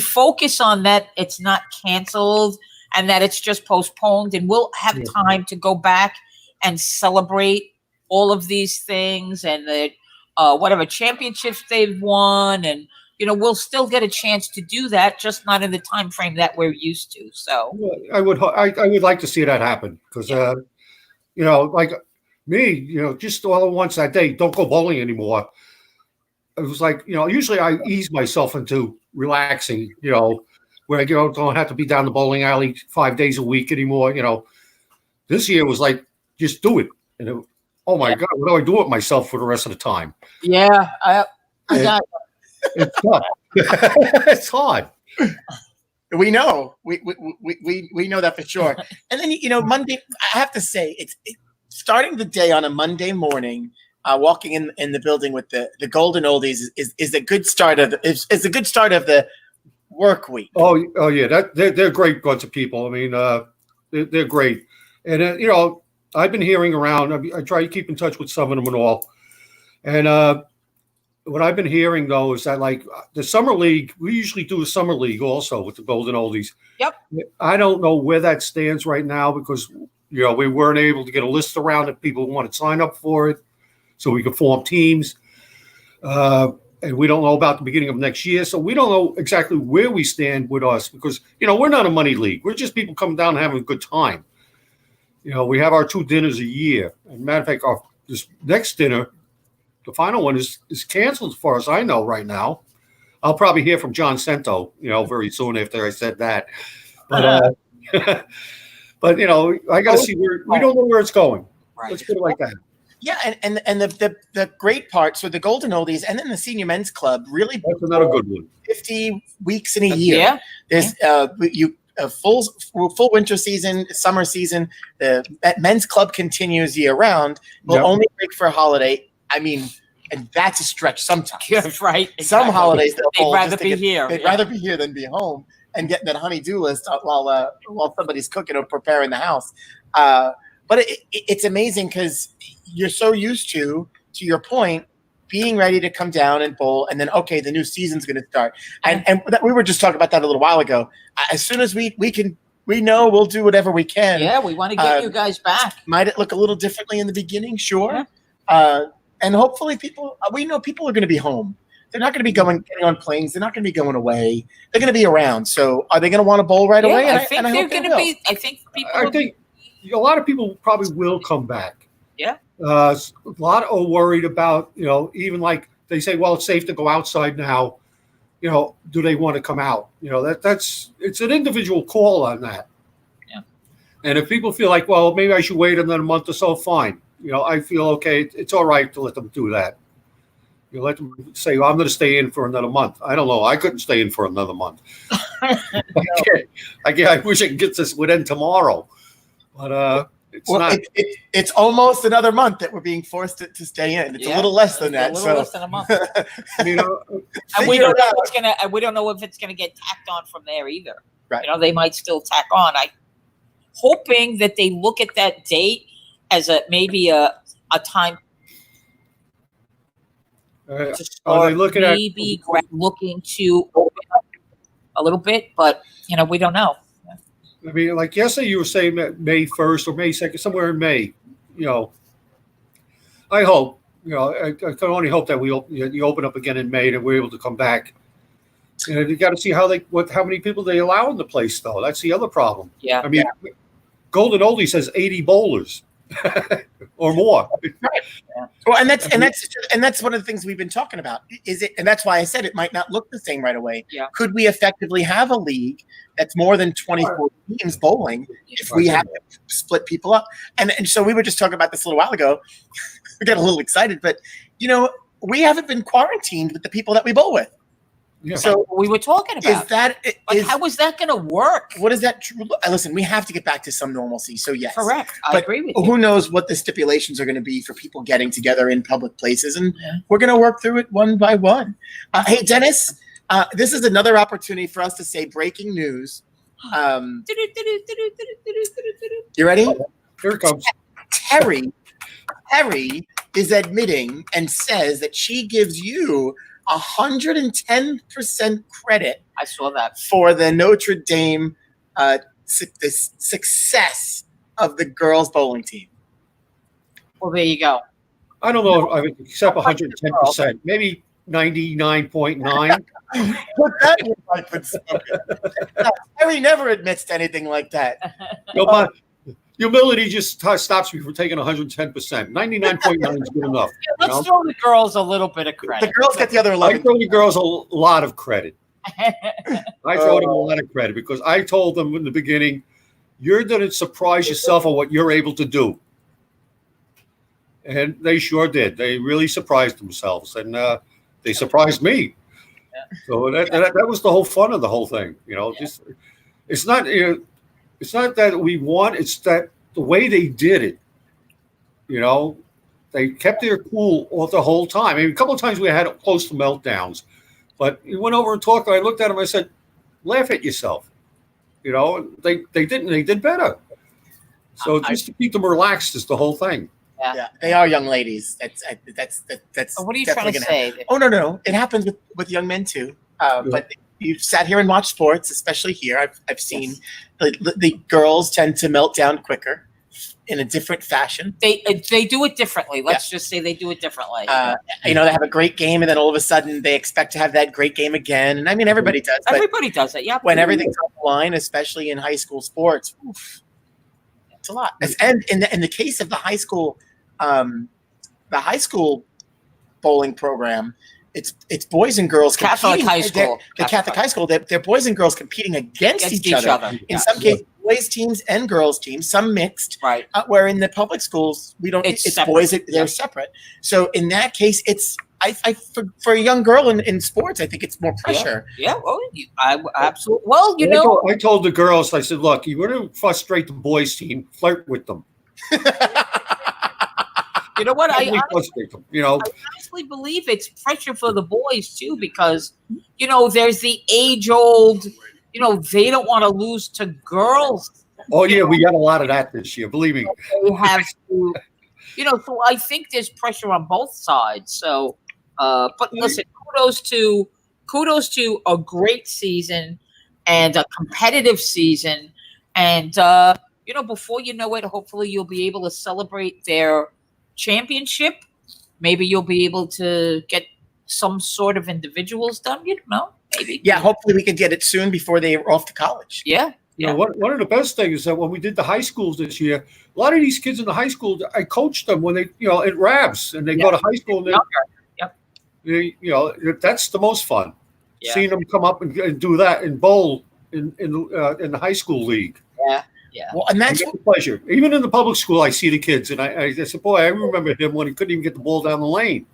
focus on that, it's not canceled and that it's just postponed, and we'll have time to go back and celebrate all of these things and the whatever championships they've won, and you know, we'll still get a chance to do that, just not in the time frame that we're used to. So I would like to see that happen because you know, like me, you know, just all at once that day, don't go bowling anymore. It was like, you know, usually I ease myself into relaxing, you know, where I don't have to be down the bowling alley 5 days a week anymore. You know, this year was like, just do it. And oh my God, what do I do with myself for the rest of the time? Yeah, I got it's tough. It's hard. We know. We know that for sure. And then, you know, Monday, I have to say, it's starting the day on a Monday morning. Walking in the building with the golden oldies is a good start of is a good start of the work week. Oh yeah, they're great bunch of people. I mean, they're great, and you know, I've been hearing around. I try to keep in touch with some of them and all, and what I've been hearing though is that like the summer league, we usually do a summer league also with the golden oldies. Yep. I don't know where that stands right now because you know we weren't able to get a list around if people want to sign up for it. So we can form teams, and we don't know about the beginning of next year. So we don't know exactly where we stand with us because, you know, we're not a money league. We're just people coming down and having a good time. You know, we have our 2 dinners a year. As a matter of fact, this next dinner, the final one is canceled as far as I know right now. I'll probably hear from John Cento, you know, very soon after I said that. But, but you know, I got to see we don't know where it's going. Right. Let's put it like that. Yeah, and the great part, so the golden oldies and then the senior men's club really That's another good one. 50 weeks in a year. Yeah. There's a full winter season, summer season. That men's club continues year round. We'll only break for a holiday. I mean, and that's a stretch sometimes. Yeah, right. Exactly. Some holidays they'd rather be here. They'd rather be here than be home and getting that honey-do list while somebody's cooking or preparing the house. But it's amazing because you're so used to your point, being ready to come down and bowl, and then okay, the new season's going to start. And we were just talking about that a little while ago. As soon as we can We know we'll do whatever we can. Yeah, we want to get you guys back. Might it look a little differently in the beginning? Sure. Yeah. And hopefully we know people are going to be home. They're not going to be getting on planes. They're not going to be going away. They're going to be around. So are they going to want to bowl right away? I think they're going to be. I think people. I think a lot of people probably will come back. Yeah. A lot are worried about, even like they say, well, it's safe to go outside now. Do they want to come out? It's an individual call on that. Yeah. And if people feel like, well, maybe I should wait another month or so, fine. I feel okay. It's all right to let them do that. Let them say, well, I'm going to stay in for another month. I don't know. I couldn't stay in for another month. I wish I could get this within tomorrow, but it's not. It's almost another month that we're being forced to stay in. It's a little less than that. A little less than a month. I mean, And we don't know what's gonna. We don't know if it's gonna get tacked on from there either. Right. They might still tack on. I'm hoping that they look at that date as maybe a time. To are they looking at maybe looking to open up a little bit, but we don't know. I mean, like yesterday, you were saying that May 1st or May 2nd, somewhere in May. I hope. I can only hope that you open up again in May and we're able to come back. You got to see how many people they allow in the place, though. That's the other problem. Yeah. I mean, Golden Oldie says 80 bowlers or more. Right. Yeah. Well, and that's one of the things we've been talking about. And that's why I said it might not look the same right away. Yeah. Could we effectively have a league that's more than 24 teams bowling if we have to split people up? And so we were just talking about this a little while ago. We got a little excited, but we haven't been quarantined with the people that we bowl with. Yeah. So we were talking about how is that going to work? What is that? Listen, we have to get back to some normalcy. So yes, correct. I agree with you. Who knows what the stipulations are going to be for people getting together in public places, and we're going to work through it one by one. Hey, Dennis, this is another opportunity for us to say breaking news. You ready? Here it comes. Terry is admitting and says that she gives you 110% credit. I saw that for the Notre Dame the success of the girls bowling team. Well, there you go. I don't know. I mean, except 110%, maybe 99.9. Put that in my Terry never admits to anything like that. No, but humility just stops me from taking 110%. 99.9 is good enough. Yeah, let's throw the girls a little bit of credit. The girls get the other 11. I throw the girls a lot of credit. I throw them a lot of credit because I told them in the beginning, you're going to surprise yourself on what you're able to do. And they sure did. They really surprised themselves, and they surprised me. Yeah. So that was the whole fun of the whole thing. Just it's not that we won. It's that the way they did it. They kept their cool all the whole time. I mean, a couple of times we had close to meltdowns, but we went over and talked. And I looked at them. I said, "Laugh at yourself." They didn't. They did better. So just to keep them relaxed is the whole thing. Yeah, they are young ladies. That's. What are you trying to say? Oh no, it happens with young men too. But you've sat here and watched sports, especially here. I've seen the girls tend to melt down quicker in a different fashion. They do it differently. Let's just say they do it differently. They have a great game, and then all of a sudden they expect to have that great game again. And I mean, everybody does. Everybody does it. Yeah. When everything's on the line, especially in high school sports, it's a lot. And in the case of the high school bowling program, it's boys and girls Catholic high school. The Catholic high school. They're boys and girls competing against each other. In some cases, boys teams and girls teams. Some mixed. Right. Where in the public schools we don't. It's boys. They're separate. So in that case, it's for a young girl in sports, I think it's more pressure. Yeah. Well, I absolutely. Well, I told the girls. I said, look, you want to frustrate the boys team, flirt with them. You know what? I honestly believe it's pressure for the boys too, because there's the age-old. They don't want to lose to girls. Oh yeah, we got a lot of that this year. Believe me. They have to. So I think there's pressure on both sides. So, but listen, kudos to a great season and a competitive season. And before you know it, hopefully you'll be able to celebrate their championship. Maybe you'll be able to get some sort of individuals done. You don't know, maybe. Yeah, hopefully we can get it soon before they are off to college. Yeah. You know, one of the best things is that when we did the high schools this year, a lot of these kids in the high school, I coached them when they, at Rabs, and they go to high school and that's the most fun. Yeah. Seeing them come up and do that and bowl in the high school league. Yeah. Well, and that's I get the pleasure. Even in the public school, I see the kids, and I said, boy, I remember him when he couldn't even get the ball down the lane.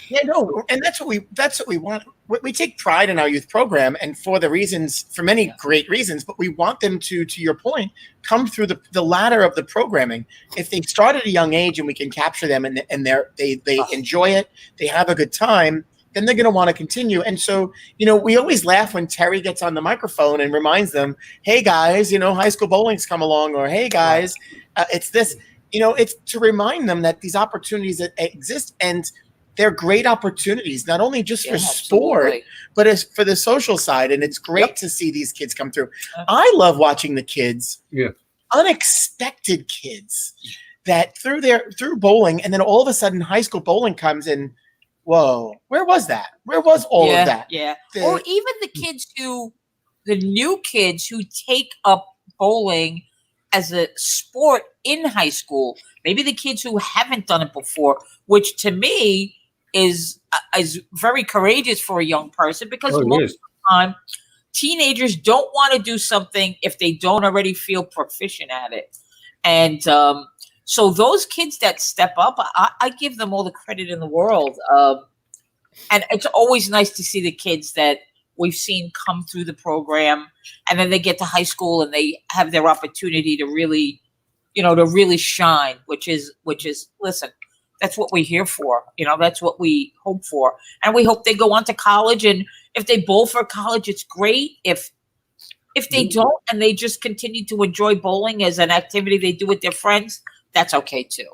Yeah, no, and that's what we want. We take pride in our youth program, and for many great reasons, but we want them to your point, come through the ladder of the programming. If they start at a young age and we can capture them and they enjoy it, they have a good time, then they're going to want to continue. And so, we always laugh when Terry gets on the microphone and reminds them, hey guys, high school bowling's come along, or hey guys, it's this, it's to remind them that these opportunities that exist, and they're great opportunities, not only just for sport, but as for the social side. And it's great to see these kids come through. I love watching the kids, unexpected kids that through bowling, and then all of a sudden high school bowling comes in. Whoa, where was that? Where was all of that? Yeah. Or even the new kids who take up bowling as a sport in high school. Maybe the kids who haven't done it before, which to me is very courageous for a young person, because most of the time teenagers don't want to do something if they don't already feel proficient at it. And so those kids that step up, I give them all the credit in the world. And it's always nice to see the kids that we've seen come through the program, and then they get to high school and they have their opportunity to really, to really shine, which is, listen, that's what we're here for. That's what we hope for. And we hope they go on to college. And if they bowl for college, it's great. If they don't, and they just continue to enjoy bowling as an activity they do with their friends, that's okay too.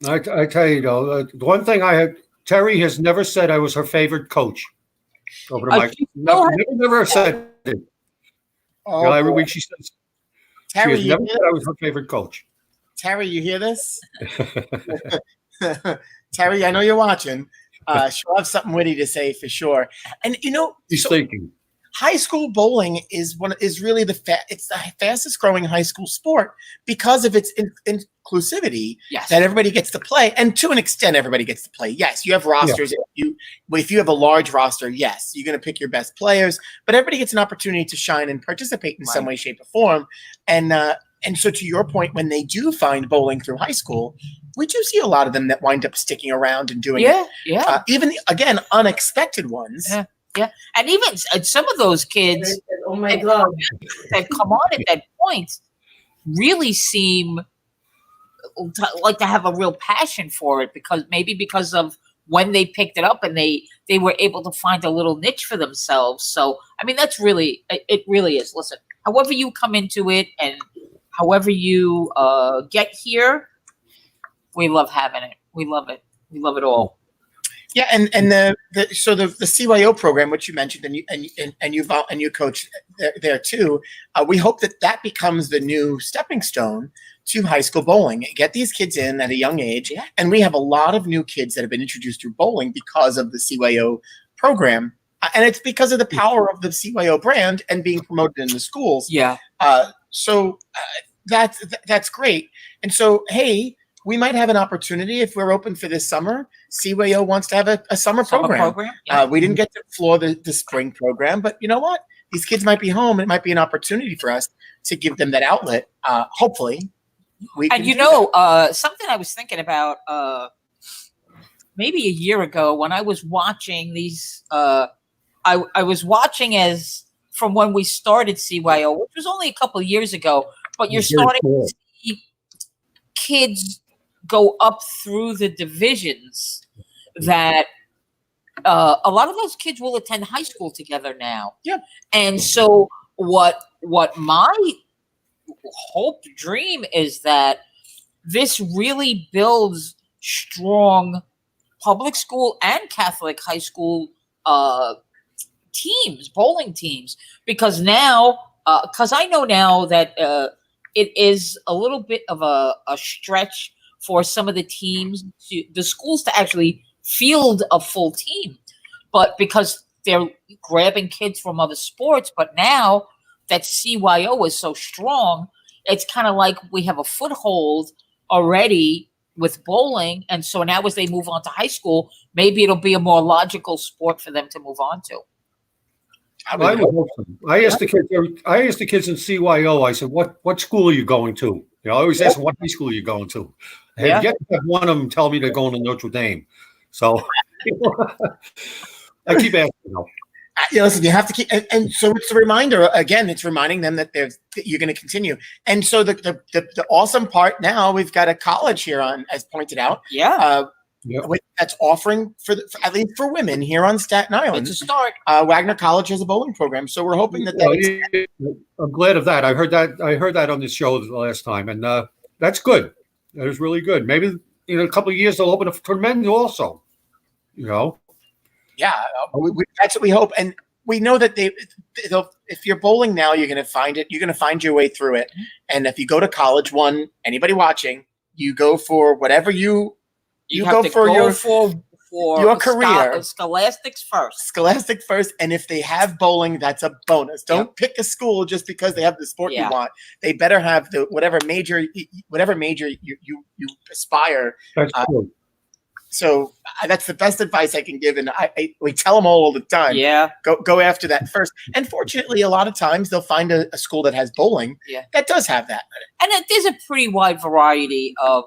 I tell you, the one thing Terry has never said I was her favorite coach. Over the mic. Never said it. Every week she says, Terry, she has never said I was her favorite coach. Terry, you hear this? Terry, I know you're watching. She'll have something witty to say for sure. And He's thinking. High school bowling is really it's the fastest growing high school sport because of its inclusivity. Yes. That everybody gets to play, and to an extent, everybody gets to play. Yes, you have rosters. Yeah. If you have a large roster, yes, you're going to pick your best players, but everybody gets an opportunity to shine and participate in some way, shape, or form. And so, to your point, when they do find bowling through high school, we do see a lot of them that wind up sticking around and doing it. Yeah. Even again, unexpected ones. Yeah. Yeah, and even some of those kids, oh my God, that come on at that point really seem like to have a real passion for it, because of when they picked it up and they were able to find a little niche for themselves. So, I mean, it really is. Listen, however you come into it and however you get here, we love having it. We love it. We love it all. Yeah, and the CYO program, which you mentioned, and you coach there too. We hope that becomes the new stepping stone to high school bowling. Get these kids in at a young age, and we have a lot of new kids that have been introduced to bowling because of the CYO program, and it's because of the power of the CYO brand and being promoted in the schools. Yeah. So that's great, and so hey. We might have an opportunity if we're open for this summer. CYO wants to have a summer program. Yeah. We didn't get to floor the spring program, but you know what? These kids might be home. It might be an opportunity for us to give them that outlet. Hopefully, we can. And something I was thinking about maybe a year ago when I was watching these. I was watching as from when we started CYO, which was only a couple of years ago. But you're starting to see kids go up through the divisions that a lot of those kids will attend high school together now. Yeah. And so what my hope dream is that this really builds strong public school and Catholic high school teams, bowling teams, because now Because I know now that it is a little bit of a stretch for some of the the schools to actually field a full team, but because they're grabbing kids from other sports. But now that CYO is so strong, it's kind of like we have a foothold already with bowling. And so now as they move on to high school, maybe it'll be a more logical sport for them to move on to. I would hope so. I asked the kids in CYO, I said, what school are you going to? You know, I always ask them, what high school are you going to? I have yet to have one of them tell me they're going to Notre Dame. So I keep asking them. Listen, you have to keep, and so it's a reminder again. It's reminding them that you're going to continue. And so the awesome part now, we've got a college here on, as pointed out, that's offering at least for women here on Staten Island. It's a start. Wagner College has a bowling program, so we're hoping that. I'm glad of that. I heard that on this show the last time, and that's good. That is really good. Maybe in a couple of years they'll open up for men also. You know. Yeah, that's what we hope, and we know that they'll. If you're bowling now, you're going to find it. You're going to find your way through it, and if you go to college, anybody watching, you go for whatever you go for your career. Scholastics first. Scholastic first, and if they have bowling, that's a bonus. Don't pick a school just because they have the sport you want. They better have whatever major you aspire. That's cool. So that's the best advice I can give, and we tell them all the time. Yeah, go after that first. And fortunately, a lot of times they'll find a school that has bowling. That does have that. And there's a pretty wide variety of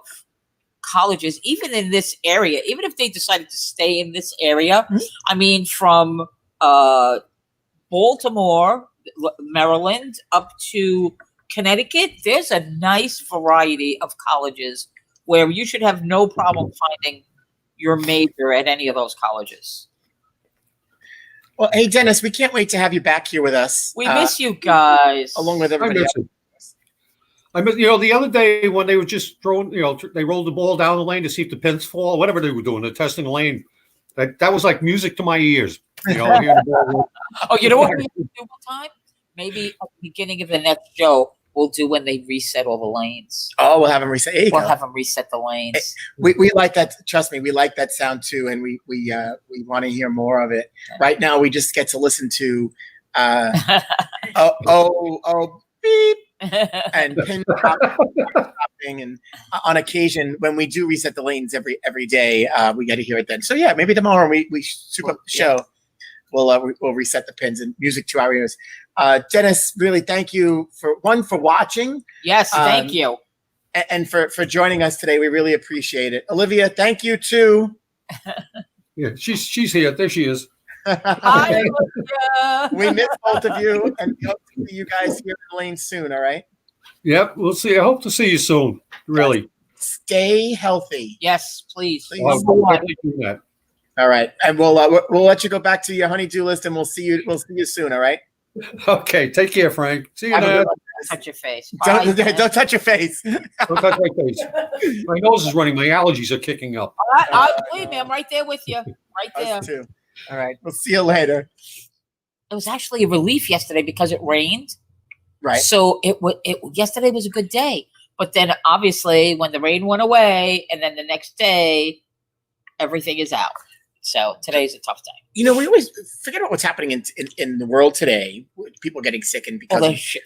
colleges, even in this area. Even if they decided to stay in this area, I mean, from Baltimore, Maryland, up to Connecticut, there's a nice variety of colleges where you should have no problem finding your major at any of those colleges. Well, hey, Dennis, we can't wait to have you back here with us. We miss you guys. Along with everybody else. I mean, the other day when they were just throwing, they rolled the ball down the lane to see if the pins fall, whatever they were doing, they're testing the lane. That was like music to my ears. Hearing the ball. Oh, you know what we do one time? Maybe at the beginning of the next show, we'll do when they reset all the lanes. Oh, we'll have them reset. We'll have them reset the lanes. We like that. Trust me, we like that sound too, and we want to hear more of it. Right now, we just get to listen to beep and pin dropping, and on occasion when we do reset the lanes every day, we get to hear it then. So yeah, maybe tomorrow we soup up the show. We'll reset the pins and music to our ears. Dennis, really thank you for watching. Yes, thank you. And for joining us today. We really appreciate it. Olivia, thank you too. Yeah, she's here. There she is. Hi, Olivia. We miss both of you, and we hope to see you guys here in the lane soon, all right? Yep, we'll see. I hope to see you soon. Really. Stay healthy. Yes, please. I'll definitely do that. All right, and we'll let you go back to your honey-do list, and we'll see you soon. All right. Okay, take care, Frank. See you, man. Touch your face. Don't touch your face. Don't touch my face. My nose is running. My allergies are kicking up. I believe me. I'm right there with you. Right there. Us too. All right. We'll see you later. It was actually a relief yesterday because it rained. Right. So yesterday was a good day, but then obviously when the rain went away, and then the next day, everything is out. So today's a tough day. We always forget about what's happening in the world today. People getting sick and because all the shit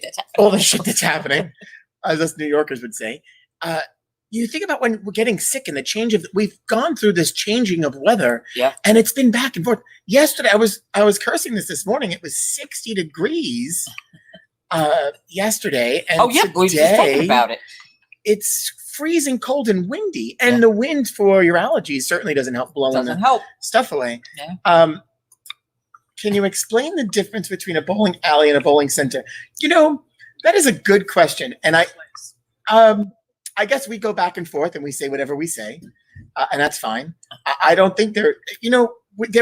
that's happening. All the shit that's happening, as us New Yorkers would say. You think about when we're getting sick and the change of. We've gone through this changing of weather, and it's been back and forth. Yesterday, I was cursing this morning. It was 60 degrees yesterday, and we were just talking about it. It's freezing cold and windy, and the wind for your allergies certainly doesn't help blowing stuff away. Yeah. Can you explain the difference between a bowling alley and a bowling center? That is a good question, and I guess we go back and forth and we say whatever we say, and that's fine. I don't think there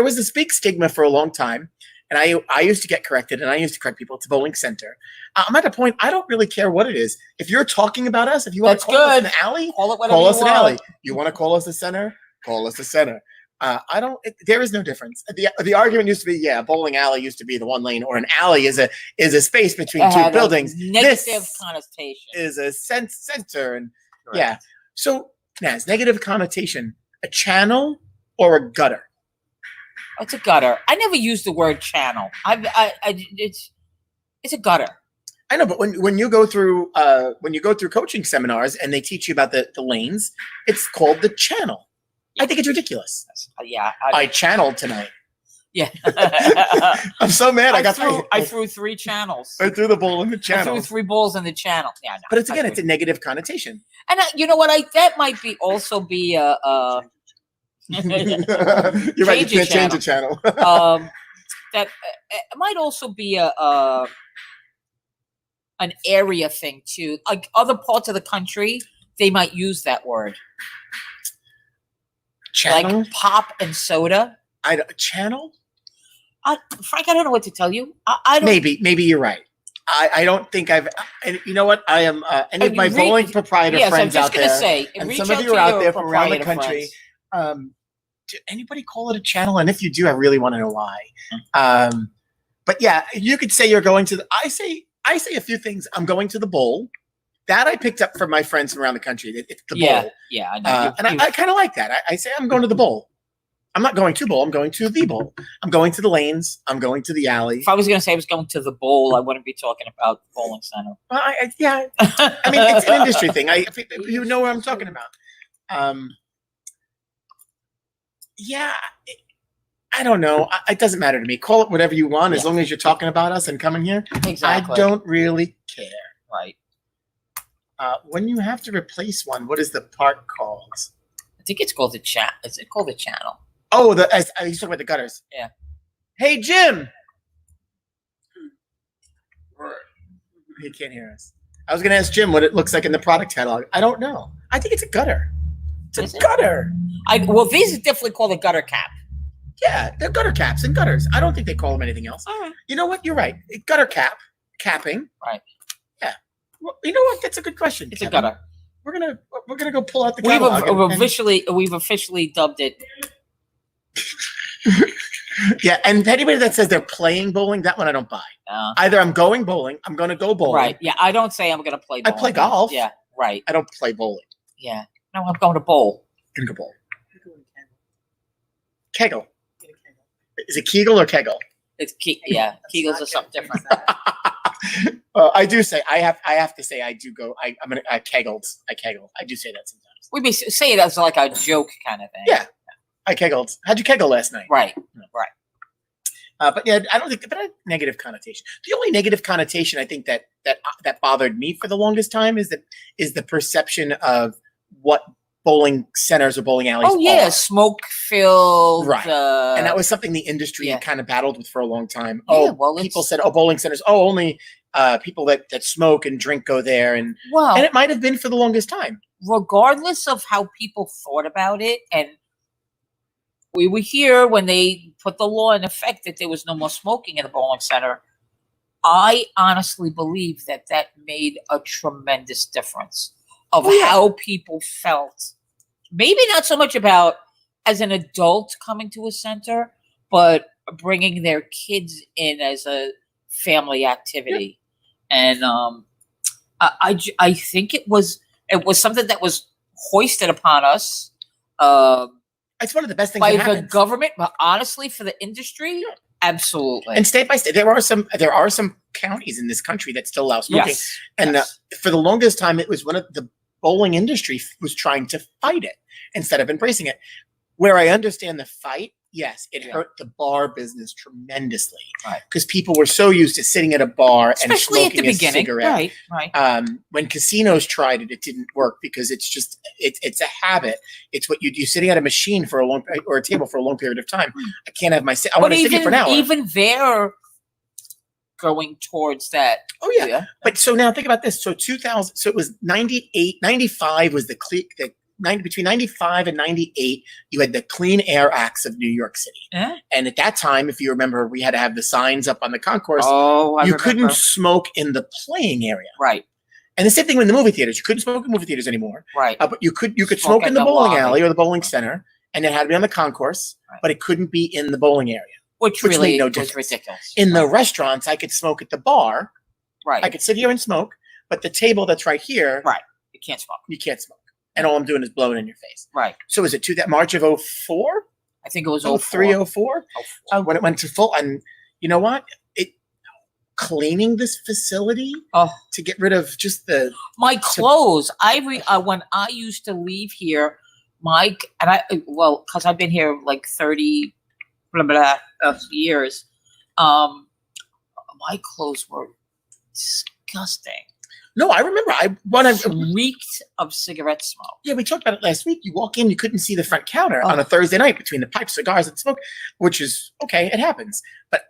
was this big stigma for a long time, and I used to get corrected, and I used to correct people. It's a bowling center. I'm at a point, I don't really care what it is. If you're talking about us, if you want to call us an alley, call it call us an alley. You want to call us a center? Call us a center. I don't. There is no difference. The argument used to be, a bowling alley used to be the one lane, or an alley is a space between It two had a buildings. negative This connotation. is a center, and Correct. yeah. So, Naz, negative connotation: a channel or a gutter? It's a gutter. I never use the word channel. It's a gutter. I know, but when you go through coaching seminars and they teach you about the lanes, it's called the channel. I think it's ridiculous. Yeah. I channeled tonight. Yeah. I'm so mad. I threw 3 channels. I threw the ball in the I channel. threw 3 balls in the channel. Yeah, no, But it's a negative connotation. And you know what? That might also be a. You're right. You Change can't change the channel. That it might also be an area thing too. Like other parts of the country, they might use that word. Channel? Like pop and soda. Channel? Frank, I don't know what to tell you. I don't. Maybe you're right. I don't think I've. And you know what? I am any of my bowling proprietor friends out there. And some of you are out there from around the country. Do anybody call it a channel? And if you do, I really want to know why. But yeah, you could say you're going to. I say a few things. I'm going to the bowl. That I picked up from my friends from around the country. It's the bowl. Yeah, I know. And I kind of like that. I say I'm going to the bowl. I'm not going to bowl. I'm going to the bowl. I'm going to the lanes. I'm going to the alley. If I was going to say I was going to the bowl, I wouldn't be talking about the bowling center. Well, yeah. I mean, it's an industry thing. You know what I'm talking about. Yeah. I don't know. It doesn't matter to me. Call it whatever you want, as long as you're talking about us and coming here. Exactly. I don't really care. Right. When you have to replace one, what is the part called? I think it's called the chat. Is it called the channel? Oh, he's talking about the gutters. Yeah. Hey, Jim. He can't hear us. I was going to ask Jim what it looks like in the product catalog. I don't know. I think it's a gutter. It's a gutter. Well, these are definitely called a gutter cap. Yeah, they're gutter caps and gutters. I don't think they call them anything else. All right. You know what? You're right. Gutter capping. Right. Yeah. Well, you know what? That's a good question. It's Kevin. a gutter. We're gonna go pull out the catalog. We've officially dubbed it. Yeah, and anybody that says they're playing bowling, that one I don't buy. Either I'm going bowling, I'm going to go bowling. Right. Yeah, I don't say I'm going to play bowling. I play golf. Yeah, right. I don't play bowling. Yeah. No, I'm going to bowl. I'm going to go bowl. Kegel. Is it Kegel or Kegel? It's Kegels are something different. I do say I have to say I do go. I'm gonna keggled. I keggle. I do say that sometimes. We may say it as like a joke kind of thing. Yeah, I keggled. How'd you keggle last night? Right. Right. But yeah, I don't think. But a negative connotation. The only negative connotation I think that bothered me for the longest time is the perception of what bowling centers or bowling alleys. Oh yeah, smoke filled. Right. And that was something the industry kind of battled with for a long time. Yeah, People said, bowling centers. Only people that smoke and drink go there, and it might have been for the longest time. Regardless of how people thought about it, and we were here when they put the law in effect that there was no more smoking in the bowling center. I honestly believe that made a tremendous difference of how people felt. Maybe not so much about as an adult coming to a center, but bringing their kids in as a family activity. And I think it was something that was hoisted upon us. It's one of the best things by that the happens. Government, but honestly, for the industry, absolutely. And state by state, there are some counties in this country that still allow smoking. Yes. And for the longest time, it was one of the bowling industry was trying to fight it instead of embracing it. Where I understand the fight, yes, it hurt the bar business tremendously because people were so used to sitting at a bar especially and smoking at the beginning. cigarette. Right. When casinos tried it, it didn't work because it's a habit. It's what you sitting at a machine for a long or a table for a long period of time. I can't have my. I want to sit here for an hour. Even they're going towards that. Oh yeah. But so now think about this. So 2000. So it was 98, 95 was between 95 and 98, you had the Clean Air Acts of New York City. And at that time, if you remember, we had to have the signs up on the concourse. You couldn't smoke in the playing area. Right. And the same thing with the movie theaters. You couldn't smoke in movie theaters anymore. Right. But you could smoke in the bowling alley or the bowling center. and it had to be on the concourse, Right. but it couldn't be in the bowling area. Which Which really made no was difference. ridiculous. In the Right. restaurants, I could smoke at the bar. Right. I could sit here and smoke, but the table that's right here, Right. You can't smoke. you can't smoke. And all I'm doing is blowing in your face. Right. So is it that March of 04? I think it was 03, 04. 04? When it went to full, and you know what? Cleaning this facility Oh. to get rid of just the My clothes. When I used to leave here, because I've been here like 30 years. My clothes were disgusting. No, I remember. Reeked of cigarette smoke. Yeah, we talked about it last week. You walk in, you couldn't see the front counter on a Thursday night between the pipes, cigars, and smoke, which is okay. It happens, but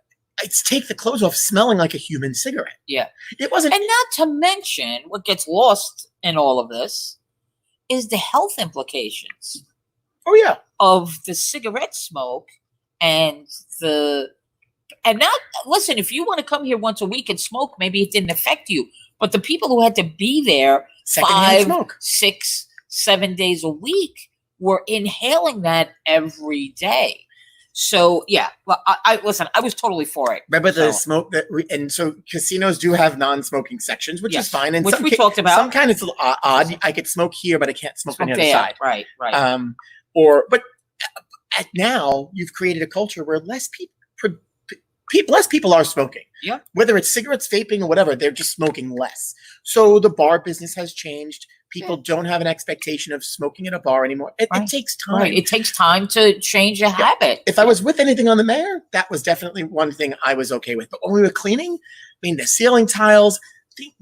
it's take the clothes off, smelling like a human cigarette. Yeah, it wasn't. And not to mention what gets lost in all of this is the health implications. Oh yeah, of the cigarette smoke and now listen, if you want to come here once a week and smoke, maybe it didn't affect you, but the people who had to be there secondhand 5, smoke. 6, 7 days a week were inhaling that every day. So yeah, well, I listen. I was totally for it. Remember the smoke and so casinos do have non-smoking sections, which is fine. And which we talked about. Some kind it's odd. I could smoke here, but I can't smoke on the other side. Right. But now you've created a culture where less people are smoking. Yeah. Whether it's cigarettes, vaping, or whatever, they're just smoking less. So the bar business has changed. People don't have an expectation of smoking in a bar anymore. It takes time. Right. It takes time to change a habit. If I was with anything on the mayor, that was definitely one thing I was okay with. But when we were cleaning, I mean, the ceiling tiles, the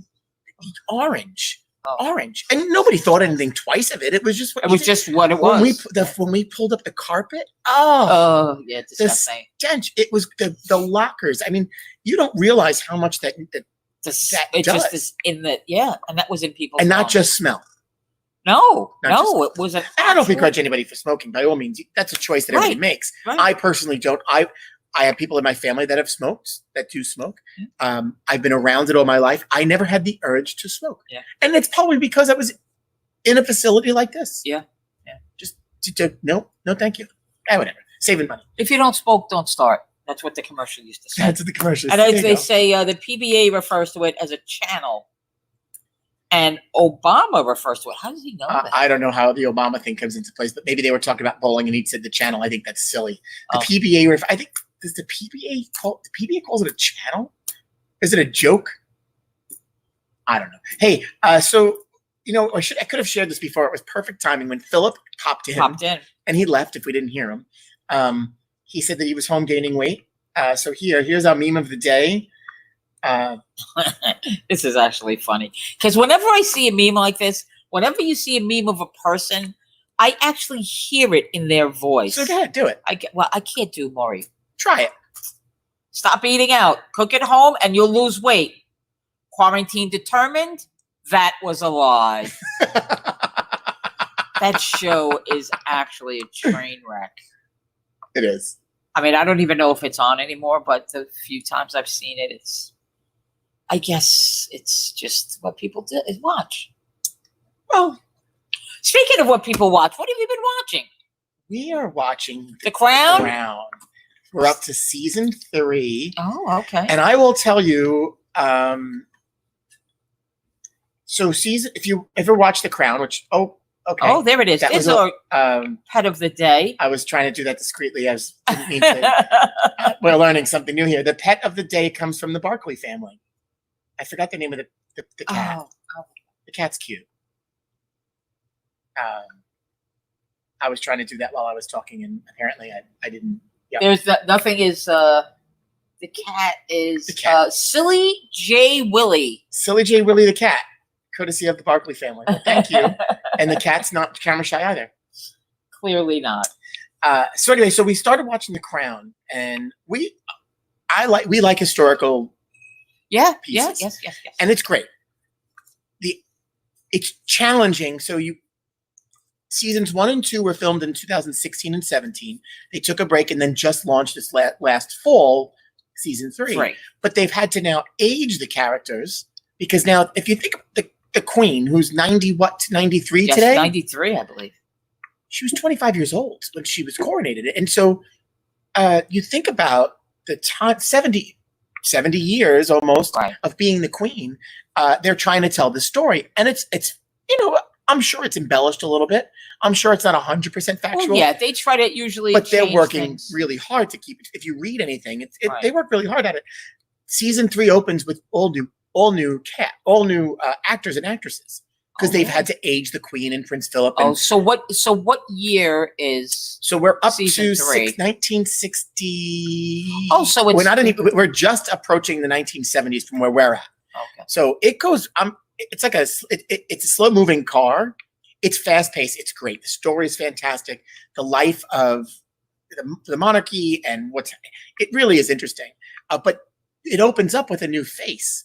orange. And nobody thought anything twice of it. It was just what when we pulled up the carpet. Oh yeah, the stench. It was the lockers. I mean, you don't realize how much that it does. just is in the and that was in people's and not homes. just smell. It was a. I don't begrudge anybody for smoking. By all means, that's a choice that everybody makes. Right. I personally don't. I have people in my family that have smoked, that do smoke. I've been around it all my life. I never had the urge to smoke. Yeah. And it's probably because I was in a facility like this. Yeah. Just no, thank you. Whatever. Saving money. If you don't smoke, don't start. That's what the commercial used to say. That's what the commercial And as they say, the PBA refers to it as a channel. And Obama refers to it. How does he know that? I don't know how the Obama thing comes into place, but maybe they were talking about bowling and he said the channel. I think that's silly. The PBA, I think, does the PBA calls it a channel? Is it a joke? I don't know. Hey, so, I could have shared this before. It was perfect timing when Philip popped in. And he left if we didn't hear him. He said that he was home gaining weight. So here's our meme of the day. This is actually funny because whenever I see a meme like this, whenever you see a meme of a person, I actually hear it in their voice. So go ahead, do it. I can't do Maury. Try it. Stop eating out. Cook at home and you'll lose weight. Quarantine determined? That was a lie. That show is actually a train wreck. It is. I mean, I don't even know if it's on anymore, but the few times I've seen it, I guess it's just what people do is watch. Well, speaking of what people watch, what have you been watching? We are watching The Crown. We're up to season 3. Oh, okay. And I will tell you, if you ever watch The Crown, which okay. Oh, there it is. It's our pet of the day. I was trying to do that discreetly. Didn't mean to. We're learning something new here. The pet of the day comes from the Barkley family. I forgot the name of the cat. Oh. The cat's cute. I was trying to do that while I was talking, and apparently I didn't. Yeah. There's nothing is. The cat is Silly J. Willie. Silly J. Willie the cat, courtesy of the Barkley family. Well, thank you. And the cat's not camera shy either. Clearly not. So anyway, we started watching The Crown, and we like historical. Yes. And it's great. It's challenging. So seasons 1 and 2 were filmed in 2016 and 17. They took a break and then just launched this last fall, season 3. Right. But they've had to now age the characters because now, if you think of the Queen, who's 93 today. 93, I believe. she was 25 years old when she was coronated. And so you think about the time, 70 years almost Right. of being the queen. They're trying to tell the story. And it's I'm sure it's embellished a little bit. I'm sure it's not 100% factual. Well, yeah, they try to usually, but they're change working things. really hard to keep it. If you read anything, Right. they work really hard at it. Season 3 opens with all new actors and actresses because they've had to age the queen and Prince Philip. And So what year is? so we're up Season to 3. 1960. Oh, so it's we're just approaching the 1970s from where we're at. okay. So it goes. It's like it's a slow moving car. It's fast paced. It's great. The story is fantastic. The life of the monarchy and it really is interesting. But it opens up with a new face,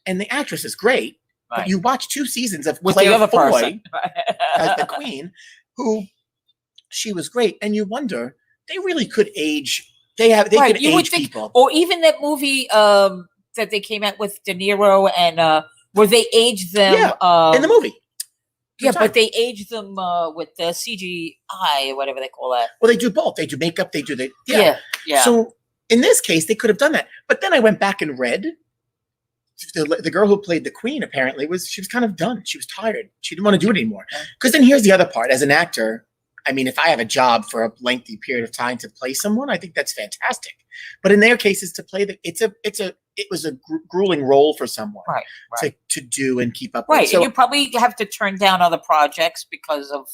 and the actress is great. Right. But you watch 2 seasons of With Claire the other Foy person as the queen, who she was great, and you wonder they really could age. They Right, could you would age think- people. Or even that movie that they came out with De Niro and where they aged them. In the movie. Yeah, Time. but they aged them with the CGI or whatever they call that. Well, they do both. They do makeup. They do Yeah. So in this case, they could have done that. But then I went back and read. The girl who played the queen apparently she was kind of done. She was tired. She didn't want to do it anymore. Because then here's the other part. As an actor, I mean, if I have a job for a lengthy period of time to play someone, I think that's fantastic. But in their cases, to play it was a grueling role for someone, Right. to do and keep up. Right, With. So and you probably have to turn down other projects because of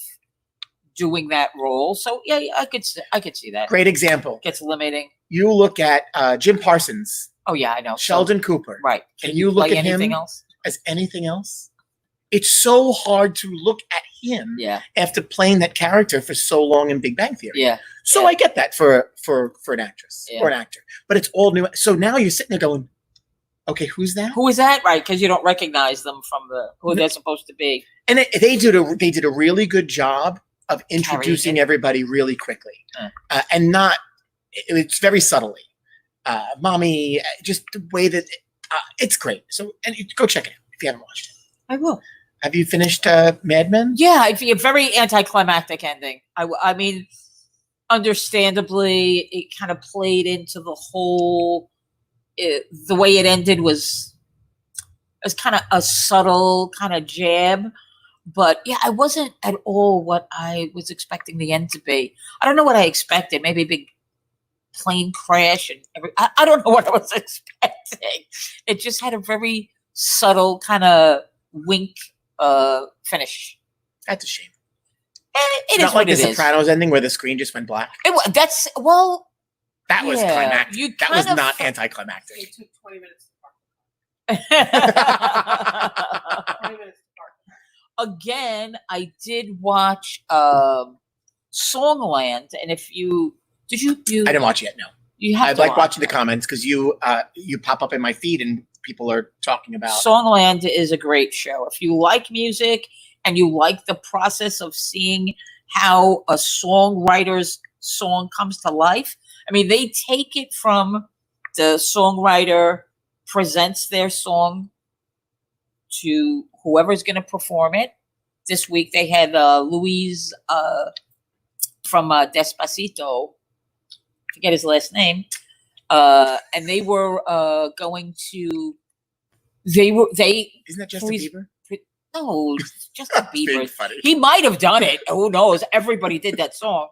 doing that role. So yeah, I could see that. great example. Gets limiting. You look at Jim Parsons, Oh yeah, I know. Sheldon Cooper. Right. Can you look play at anything him else? as anything else? It's so hard to look at him Yeah. after playing that character for so long in Big Bang Theory. Yeah. So Yeah. I get that for an actress Yeah. or an actor, but it's all new. So now you're sitting there going, okay, who's that? Who is that? Right, because you don't recognize them from who they're supposed to be. And they did a really good job of introducing everybody really quickly, and not. It's very subtly, mommy. Just the way that it's great. So go check it out if you haven't watched it. I will. Have you finished Mad Men? Yeah, it'd be a very anticlimactic ending. I mean, understandably, it kind of played into the whole. The way it ended was kind of a subtle kind of jab, but yeah, I wasn't at all what I was expecting the end to be. I don't know what I expected. Maybe a big plane crash and I don't know what I was expecting. It just had a very subtle kind of wink finish. That's a shame. And it Not is like what the it is. Sopranos ending where the screen just went black. That was Yeah, climactic. you That was kind of not It anticlimactic. took 20 minutes to park. 20 minutes to park. Again, I did watch Songland, and if you I didn't watch it yet. No, you have I to like watch watching the it. comments because you pop up in my feed and people are talking about. Songland is a great show. If you like music and you like the process of seeing how a songwriter's song comes to life, I mean, they take it from the songwriter presents their song to whoever's going to perform it. This week they had Luis from Despacito, forget his last name, and they were going to. Isn't that Justin please- Bieber? No, Justin Being Bieber. funny. He might have done it. Who knows? Everybody did that song.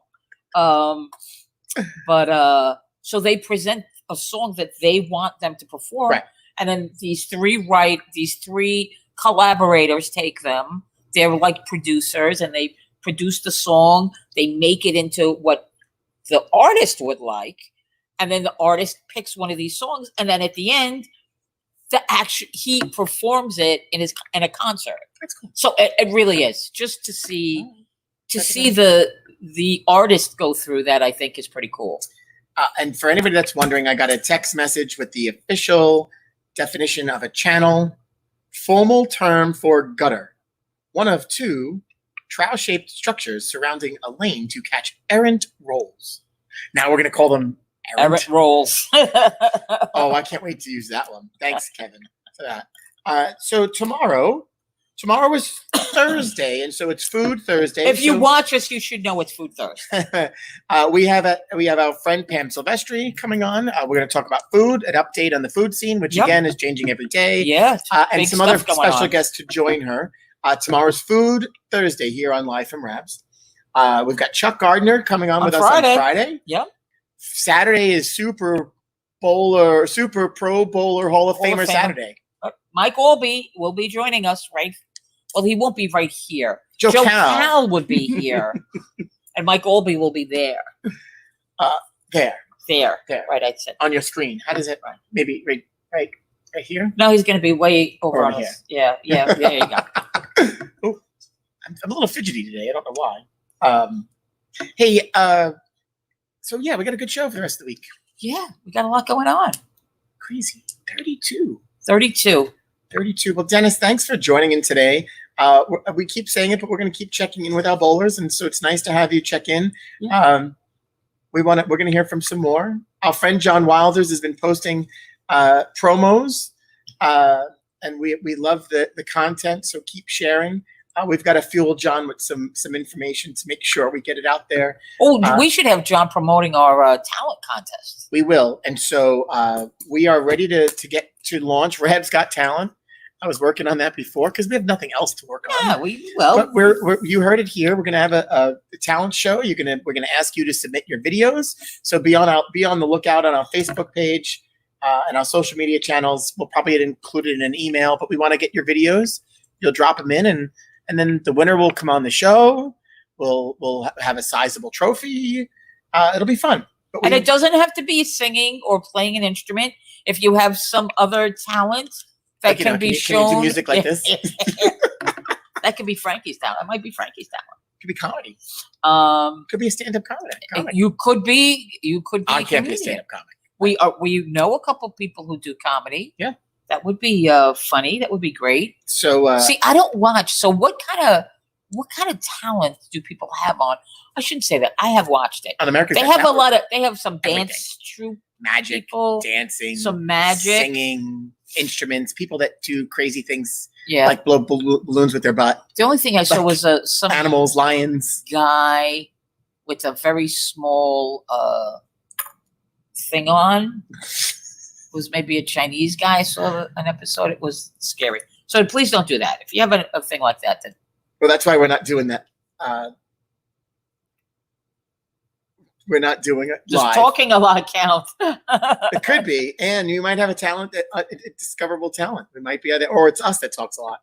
But so they present a song that they want them to perform. Right. And then these three collaborators take them. They're like producers and they produce the song. They make it into what the artist would like. And then the artist picks one of these songs. And then at the end, he performs it in a concert. That's cool. So it really is just to see the artist go through that. I think is pretty cool. And for anybody that's wondering, I got a text message with the official definition of a channel, formal term for gutter, one of two trowel-shaped structures surrounding a lane to catch errant rolls. Now we're going to call them Errant rolls. Oh, I can't wait to use that one. Thanks, Kevin, for that. So tomorrow, Tomorrow is Thursday, and so it's Food Thursday. If you so- watch us, you should know it's Food Thursday. we have our friend Pam Silvestri coming on. We're going to talk about food, an update on the food scene, which Yep. again is changing every day. Yeah. And big some other stuff going special on. guests to join her. Tomorrow's Food Thursday here on Live from Rabs. We've got Chuck Gardner coming on with us on Friday. Yep. Saturday is Super Pro Bowler Hall of Famer Saturday. Mike Albee will be joining us, right? Well, he won't be right here. Joe Cal. Cal would be here. And Mike Albee will be there. There. There. There. Right, I said. On your screen. How does it? Maybe right here? No, he's going to be way over on here. us. Yeah, there you go. Oh, I'm a little fidgety today. I don't know why. Hey, so yeah, we got a good show for the rest of the week. Yeah, we got a lot going on. Crazy. 32. 32. Well, Dennis, thanks for joining in today. We keep saying it, but we're going to keep checking in with our bowlers, and so it's nice to have you check in. Yeah. We're going to hear from some more. Our friend John Wilders has been posting promos, and we love the content. So keep sharing. We've got to fuel John with some information to make sure we get it out there. Oh, we should have John promoting our talent contest. We will, and so we are ready to get to launch Rab's Got Talent. I was working on that before because we have nothing else to work on. Yeah, we will. But we're you heard it here. We're gonna have a talent show. We're gonna ask you to submit your videos. So be on the lookout on our Facebook page and our social media channels. We'll probably include it in an email, but we want to get your videos. You'll drop them in, and then the winner will come on the show. We'll have a sizable trophy. It'll be fun. And it doesn't have to be singing or playing an instrument. If you have some other talent that can be shown. Can you do music like this? That could be Frankie's talent. It might be Frankie's talent. Could be comedy. Could be a stand-up comedy. You could be. I can't be a stand-up comedy. We know a couple people who do comedy. Yeah, that would be funny. That would be great. So see, I don't watch. So what kind of talent do people have on? I shouldn't say that. I have watched it. On America's They Got have a Talent. lot of. They have some Everything. dance troupe Magic, people, dancing, some magic, singing, instruments, people that do crazy things, yeah, like blow balloons with their butt. The only thing I saw was some Animals, lions. guy with a very small thing on. It was maybe a Chinese guy. I saw an episode. It was scary. So please don't do that. If you have a thing like that, then Well, that's why we're not doing that. We're not doing it just live. talking a lot counts. It could be, and you might have a talent that a discoverable talent. It might be either, or it's us that talks a lot.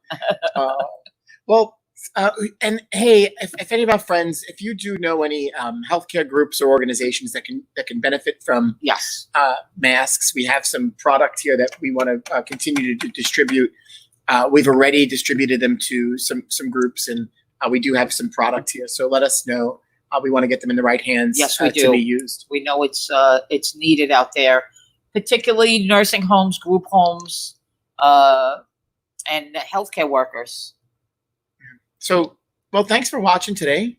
And hey, if any of our friends, if you do know any healthcare groups or organizations that can benefit from Yes, masks, we have some product here that we want to continue to distribute. We've already distributed them to some groups, and we do have some product here. So let us know. We want to get them in the right hands. Yes, we to do. be used. we know it's needed out there, particularly nursing homes, group homes, and healthcare workers. So, well, thanks for watching today.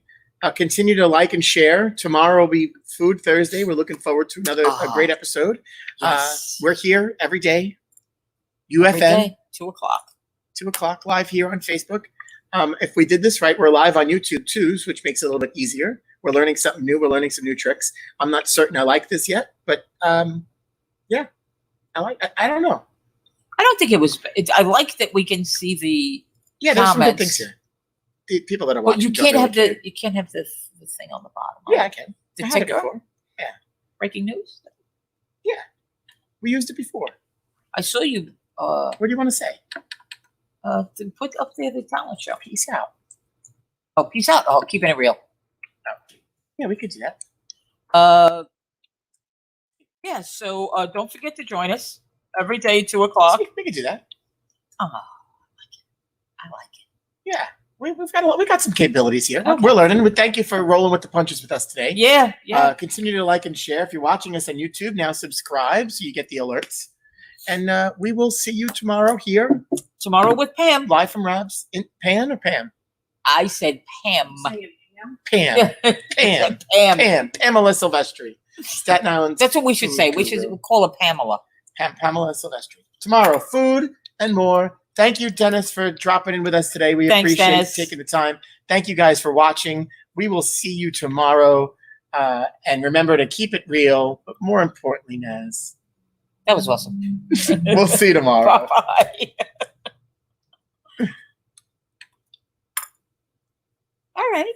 Continue to like and share. Tomorrow will be Food Thursday. We're looking forward to a great episode. Yes. We're here every day. Every UFN, day, 2:00. 2:00 live here on Facebook. If we did this right, we're live on YouTube too, which makes it a little bit easier. We're learning something new. We're learning some new tricks. I'm not certain I like this yet, but yeah, I don't know. I don't think it was. I like that we can see the. Yeah, there's some good comments. things here. The people that are Well, watching. you don't can't really have care. the thing on the bottom. Yeah, I can. The I had it ticker? before. Breaking news. We used it before. I saw you. What do you want to say? To put up there the talent show. Peace out. Oh, peace out. Oh, keeping it real. Yeah, we could do that. Yeah. So don't forget to join us every day, 2:00. We could do that. Oh, I like it. Yeah, we've got some capabilities here. Okay. We're learning. We thank you for rolling with the punches with us today. Yeah. Yeah. Continue to like and share. If you're watching us on YouTube, now subscribe so you get the alerts. And we will see you tomorrow here, Tomorrow with Pam. live from Rabs. In Pan or Pam? I said Pam. Pam. Pam. Pam. Pamela Silvestri. Staten Island. That's what we should say. We should call her Pamela. Pamela Silvestri. Tomorrow, food and more. Thank you, Dennis, for dropping in with us today. We Thanks, appreciate Dennis. taking the time. Thank you guys for watching. We will see you tomorrow. And remember to keep it real, but more importantly, Naz, That was awesome. we'll see you tomorrow. Bye-bye. All right.